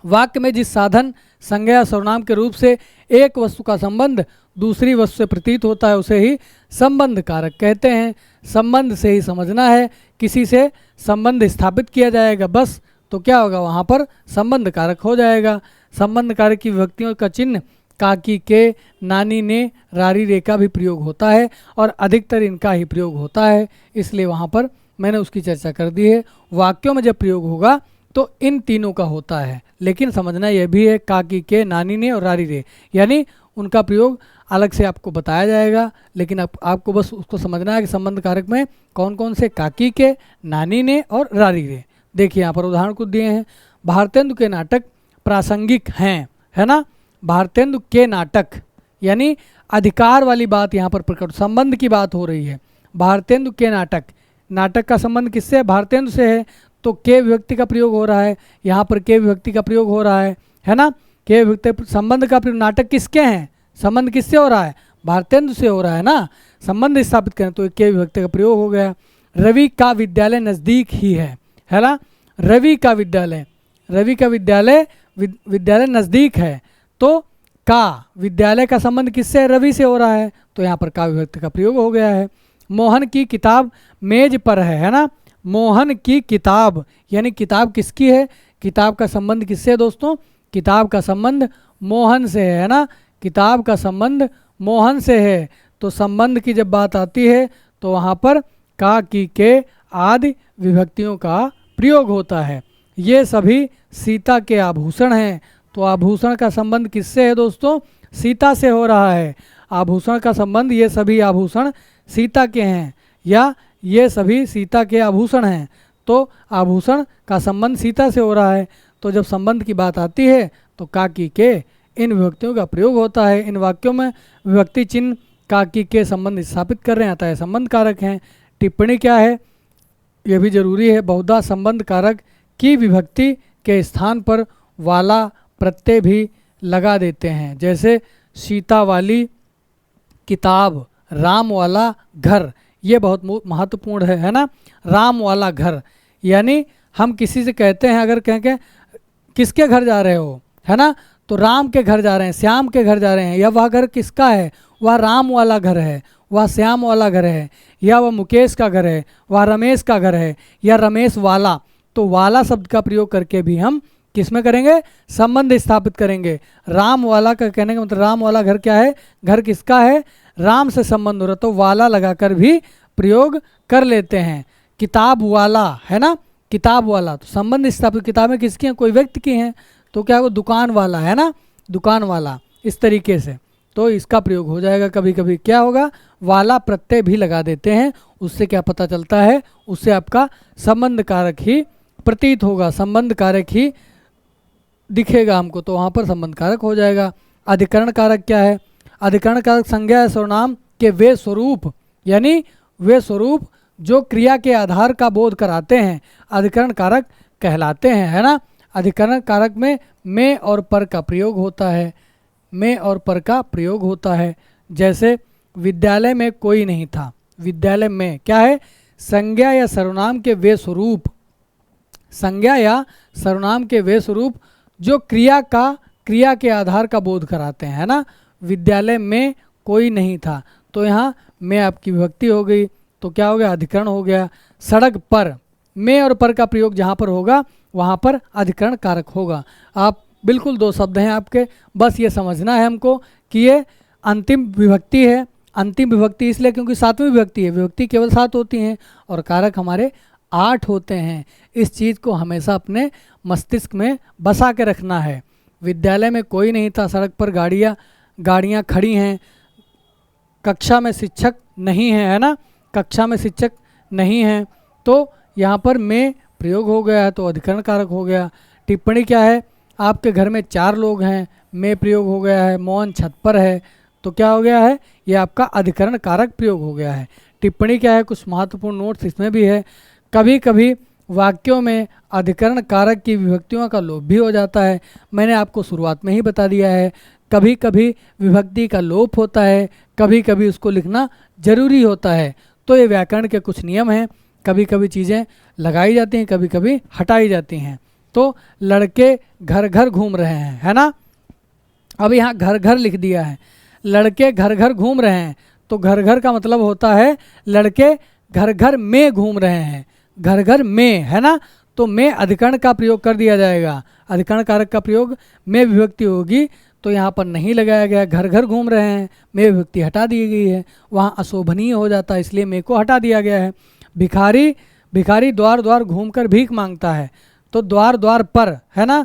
वाक्य में जिस साधन, संज्ञा या सर्वनाम के रूप से एक वस्तु का संबंध दूसरी वस्तु से प्रतीत होता है उसे ही संबंध कारक कहते हैं। संबंध से ही समझना है, किसी से संबंध स्थापित किया जाएगा बस, तो क्या होगा? वहाँ पर संबंध कारक हो जाएगा। संबंध कारक की विभक्तियों का चिन्ह काकी के, नानी ने, रारी रे का भी प्रयोग होता है और अधिकतर इनका ही प्रयोग होता है, इसलिए वहाँ पर मैंने उसकी चर्चा कर दी है। वाक्यों में जब प्रयोग होगा तो इन तीनों का होता है, लेकिन समझना यह भी है काकी के, नानी ने और रारी रे, यानी उनका प्रयोग अलग से आपको बताया जाएगा, लेकिन आपको बस उसको समझना है कि संबंध कारक में कौन कौन से काकी के, नानी ने और रारी रे। देखिए यहाँ पर उदाहरण कुछ दिए हैं। भारतेंदु के नाटक प्रासंगिक हैं, है ना। भारतेंदु के नाटक यानी अधिकार वाली बात यहाँ पर प्रकट, संबंध की बात हो रही है। भारतेंदु के नाटक, नाटक का संबंध किससे है? भारतेंदु से है, तो के विभक्ति का प्रयोग हो रहा है, यहाँ पर के विभक्ति का प्रयोग हो रहा है ना। के विभक्ति संबंध का प्रयोग, नाटक किसके हैं? संबंध किससे हो रहा है? भारतेंदु से हो रहा है ना। संबंध स्थापित करें तो के विभक्ति का प्रयोग हो गया। रवि का विद्यालय नज़दीक ही है ना। रवि का विद्यालय विद्यालय नज़दीक है, तो का विद्यालय का संबंध किससे है? रवि से हो रहा है, तो यहाँ पर का विभक्ति का प्रयोग हो गया है। मोहन की किताब मेज पर है ना। मोहन की किताब यानी किताब किसकी है? किताब का संबंध किससे है दोस्तों? किताब का संबंध मोहन से है ना। किताब का संबंध मोहन से है, तो संबंध की जब बात आती है तो वहाँ पर का, की, के आदि विभक्तियों का प्रयोग होता है। ये सभी सीता के आभूषण हैं, तो आभूषण का संबंध किससे है दोस्तों? सीता से हो रहा है। आभूषण का संबंध, ये सभी आभूषण सीता के हैं या ये सभी सीता के आभूषण हैं, तो आभूषण का संबंध सीता से हो रहा है। तो जब संबंध की बात आती है तो का, की, के इन विभक्तियों का प्रयोग होता है। इन वाक्यों में विभक्ति चिन्ह काकी के संबंध स्थापित कर रहे हैं, अतः संबंध कारक हैं। टिप्पणी क्या है, यह भी जरूरी है। बहुधा संबंध कारक की विभक्ति के स्थान पर वाला प्रत्यय भी लगा देते हैं, जैसे सीता वाली किताब, राम वाला घर। ये बहुत महत्वपूर्ण है ना, राम वाला घर। यानी हम किसी से कहते हैं, अगर कहें के किसके घर जा रहे हो, है ना, तो राम के घर जा रहे हैं, श्याम के घर जा रहे हैं, या वह घर किसका है, वह राम वाला घर है, वह श्याम वाला घर है, या वह मुकेश का घर है, वह रमेश का घर है, या रमेश वाला। तो वाला शब्द का प्रयोग करके भी हम किस में करेंगे, संबंध स्थापित करेंगे। राम वाला का कहने का मतलब राम वाला घर क्या है, घर किसका है, राम से संबंध हो रहा, तो वाला लगाकर भी प्रयोग कर लेते हैं। किताब वाला, है ना, किताब वाला, तो संबंध स्थापित, किताबें किसकी हैं, कोई व्यक्ति की हैं, तो क्या वो दुकान वाला, है ना, दुकान वाला, इस तरीके से तो इसका प्रयोग हो जाएगा। कभी कभी क्या होगा, वाला प्रत्यय भी लगा देते हैं, उससे क्या पता चलता है, उससे आपका संबंध कारक ही प्रतीत होगा, संबंध कारक ही दिखेगा हमको, तो वहाँ पर संबंध कारक हो जाएगा। अधिकरण कारक क्या है, अधिकरण कारक संज्ञा या सर्वनाम के वे स्वरूप, यानी वे स्वरूप जो क्रिया के आधार का बोध कराते हैं, अधिकरण कारक कहलाते हैं, है ना। अधिकरण कारक में और पर का प्रयोग होता है, में और पर का प्रयोग होता है। जैसे विद्यालय में कोई नहीं था, विद्यालय में क्या है, संज्ञा या सर्वनाम के वे स्वरूप, संज्ञा या सर्वनाम के वे स्वरूप जो क्रिया के आधार का बोध कराते हैं, है ना। विद्यालय में कोई नहीं था, तो यहाँ में आपकी विभक्ति हो गई, तो क्या हो गया, अधिकरण हो गया। सड़क पर, में और पर का प्रयोग जहाँ पर होगा वहाँ पर अधिकरण कारक होगा। आप बिल्कुल दो शब्द हैं आपके, बस ये समझना है हमको कि ये अंतिम विभक्ति है। अंतिम विभक्ति इसलिए क्योंकि सातवीं विभक्ति है, विभक्ति केवल 7 होती हैं और कारक हमारे 8 होते हैं। इस चीज़ को हमेशा अपने मस्तिष्क में बसा के रखना है। विद्यालय में कोई नहीं था, सड़क पर गाड़ियाँ खड़ी हैं, कक्षा में शिक्षक नहीं है, है ना, कक्षा में शिक्षक नहीं है, तो यहाँ पर में प्रयोग हो गया है, तो अधिकरण कारक हो गया। टिप्पणी क्या है, आपके घर में 4 लोग हैं, में प्रयोग हो गया है। मोहन छत पर है, तो क्या हो गया है, ये आपका अधिकरण कारक प्रयोग हो गया है। टिप्पणी क्या है, कुछ महत्वपूर्ण नोट्स इसमें भी है। कभी कभी वाक्यों में अधिकरण कारक की विभक्तियों का लोप भी हो जाता है, मैंने आपको शुरुआत में ही बता दिया है। कभी कभी विभक्ति का लोप होता है, कभी कभी उसको लिखना जरूरी होता है, तो ये व्याकरण के कुछ नियम हैं। कभी कभी चीज़ें लगाई जाती हैं, कभी कभी हटाई जाती हैं। तो लड़के घर घर घूम रहे हैं, है ना, अब यहाँ घर घर लिख दिया है, लड़के घर घर घूम रहे हैं, तो घर घर का मतलब होता है लड़के घर घर में घूम रहे हैं, घर घर में, है ना, तो में अधिकरण का प्रयोग कर दिया जाएगा। अधिकरण कारक का प्रयोग में विभक्ति होगी, तो यहाँ पर नहीं लगाया गया, घर घर घूम रहे हैं, में विभक्ति हटा दी गई है, वहाँ अशोभनीय हो जाता है, इसलिए में को हटा दिया गया है। भिखारी द्वार द्वार घूमकर भीख मांगता है, तो द्वार द्वार पर, है ना,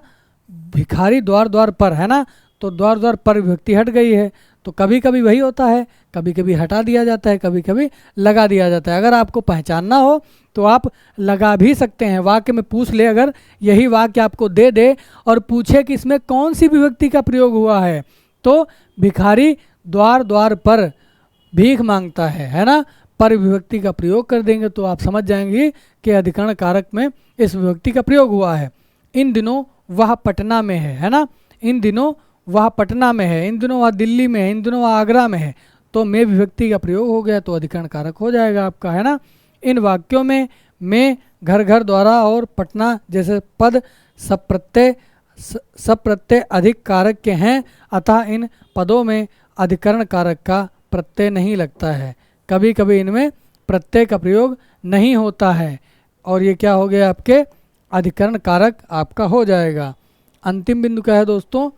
भिखारी द्वार द्वार पर, है ना, तो द्वार द्वार पर विभक्ति हट गई है। तो कभी कभी वही होता है, कभी कभी हटा दिया जाता है, कभी कभी लगा दिया जाता है। अगर आपको पहचानना हो तो आप लगा भी सकते हैं, वाक्य में पूछ ले, अगर यही वाक्य आपको दे दे और पूछे कि इसमें कौन सी विभक्ति का प्रयोग हुआ है, तो भिखारी द्वार द्वार पर भीख मांगता है ना, पर विभक्ति का प्रयोग कर देंगे तो आप समझ जाएंगे कि अधिकरण कारक में इस विभक्ति का प्रयोग हुआ है। इन दिनों वह पटना में है ना, इन दिनों वह पटना में है, इन दिनों वह दिल्ली में है, इन दिनों वह आगरा में है, तो में विभक्ति का प्रयोग हो गया तो अधिकरण कारक हो जाएगा आपका, है ना। इन वाक्यों में घर घर द्वारा और पटना जैसे पद सब प्रत्यय अधिक कारक के हैं, अतः इन पदों में अधिकरण कारक का प्रत्यय नहीं लगता है। कभी कभी इनमें प्रत्यय का प्रयोग नहीं होता है और ये क्या हो गया, आपके अधिकरण कारक आपका हो जाएगा। अंतिम बिंदु क्या है दोस्तों,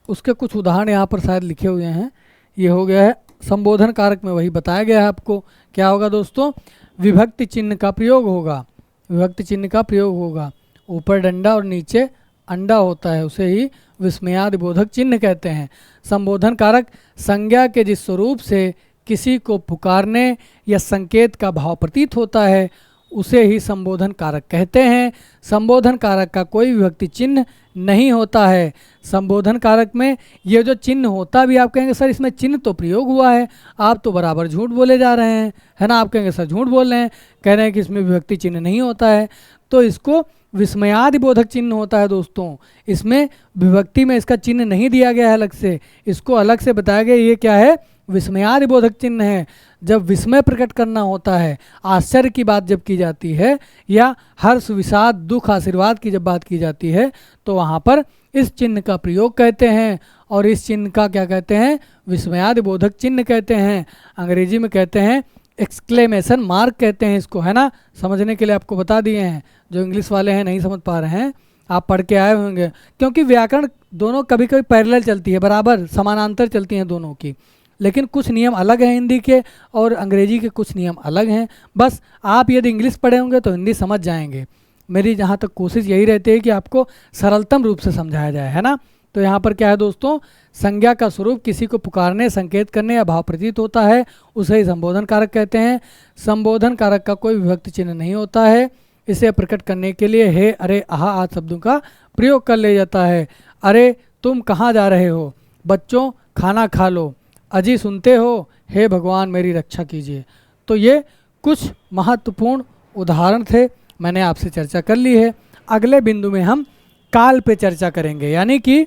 उसके कुछ उदाहरण यहाँ पर शायद लिखे हुए हैं। ये हो गया है संबोधन कारक में, वही बताया गया है आपको। क्या होगा दोस्तों, विभक्ति चिन्ह का प्रयोग होगा, विभक्ति चिन्ह का प्रयोग होगा। ऊपर डंडा और नीचे अंडा होता है, उसे ही विस्मयादि बोधक चिन्ह कहते हैं। संबोधन कारक संज्ञा के जिस स्वरूप से किसी को पुकारने या संकेत का भाव प्रतीत होता है उसे ही संबोधन कारक कहते हैं। संबोधन कारक का कोई विभक्ति चिन्ह नहीं होता है। संबोधन कारक में ये जो चिन्ह होता भी, आप कहेंगे सर इसमें चिन्ह तो प्रयोग हुआ है, आप तो बराबर झूठ बोले जा रहे हैं, है ना। आप कहेंगे सर झूठ बोल रहे हैं, कह रहे हैं कि इसमें विभक्ति चिन्ह नहीं होता है। तो इसको विस्मयादि बोधक चिन्ह होता है दोस्तों। इसमें विभक्ति में इसका चिन्ह नहीं दिया गया है अलग से, इसको अलग से बताया गया। ये क्या है? विस्मयादि बोधक चिन्ह है। जब विस्मय प्रकट करना होता है, आश्चर्य की बात जब की जाती है, या हर्ष, विषाद, दुख, आशीर्वाद की जब बात की जाती है, तो वहाँ पर इस चिन्ह का प्रयोग कहते हैं। और इस चिन्ह का क्या कहते हैं? विस्मयादि बोधक चिन्ह कहते हैं। अंग्रेजी में कहते हैं एक्सक्लेमेशन मार्क कहते हैं इसको, है ना। समझने के लिए आपको बता दिए हैं, जो इंग्लिश वाले हैं नहीं समझ पा रहे हैं, आप पढ़ के आए होंगे। क्योंकि व्याकरण दोनों कभी कभी पैरेलल चलती है, बराबर समानांतर चलती हैं दोनों की, लेकिन कुछ नियम अलग हैं हिंदी के और अंग्रेजी के कुछ नियम अलग हैं। बस आप यदि इंग्लिश पढ़े होंगे तो हिंदी समझ जाएंगे। मेरी जहाँ तक कोशिश यही रहती है कि आपको सरलतम रूप से समझाया जाए, है ना। तो यहाँ पर क्या है दोस्तों? संज्ञा का स्वरूप किसी को पुकारने, संकेत करने या भाव प्रतीत होता है, उसे ही संबोधन कारक कहते हैं। संबोधन कारक का कोई विभक्ति चिन्ह नहीं होता है। इसे प्रकट करने के लिए हे, अरे, आहा आदि शब्दों का प्रयोग कर लिया जाता है। अरे तुम कहाँ जा रहे हो? बच्चों खाना खा लो। अजी सुनते हो? हे भगवान मेरी रक्षा कीजिए। तो ये कुछ महत्वपूर्ण उदाहरण थे, मैंने आपसे चर्चा कर ली है। अगले बिंदु में हम काल पे चर्चा करेंगे, यानी कि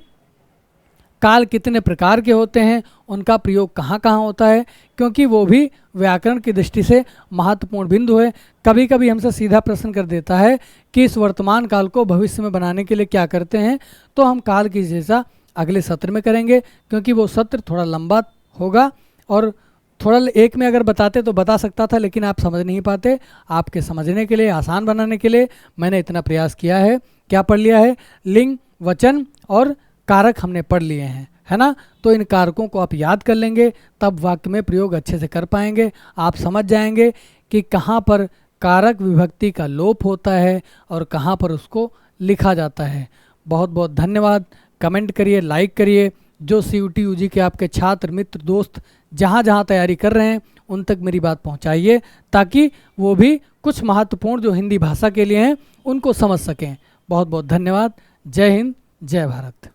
काल कितने प्रकार के होते हैं, उनका प्रयोग कहाँ कहाँ होता है, क्योंकि वो भी व्याकरण की दृष्टि से महत्वपूर्ण बिंदु है। कभी कभी हमसे सीधा प्रश्न कर देता है कि इस वर्तमान काल को भविष्य में बनाने के लिए क्या करते हैं। तो हम काल की जैसा अगले सत्र में करेंगे, क्योंकि वो सत्र थोड़ा लंबा होगा और थोड़ा एक में अगर बताते तो बता सकता था, लेकिन आप समझ नहीं पाते। आपके समझने के लिए, आसान बनाने के लिए मैंने इतना प्रयास किया है। क्या पढ़ लिया है? लिंग, वचन और कारक हमने पढ़ लिए हैं, है ना। तो इन कारकों को आप याद कर लेंगे, तब वाक्य में प्रयोग अच्छे से कर पाएंगे। आप समझ जाएंगे कि कहाँ पर कारक विभक्ति का लोप होता है और कहाँ पर उसको लिखा जाता है। बहुत बहुत धन्यवाद। कमेंट करिए, लाइक करिए। जो CUT UG के आपके छात्र, मित्र, दोस्त जहाँ जहाँ तैयारी कर रहे हैं उन तक मेरी बात पहुँचाइए, ताकि वो भी कुछ महत्वपूर्ण जो हिंदी भाषा के लिए हैं उनको समझ सकें। बहुत बहुत धन्यवाद। जय हिंद, जय भारत।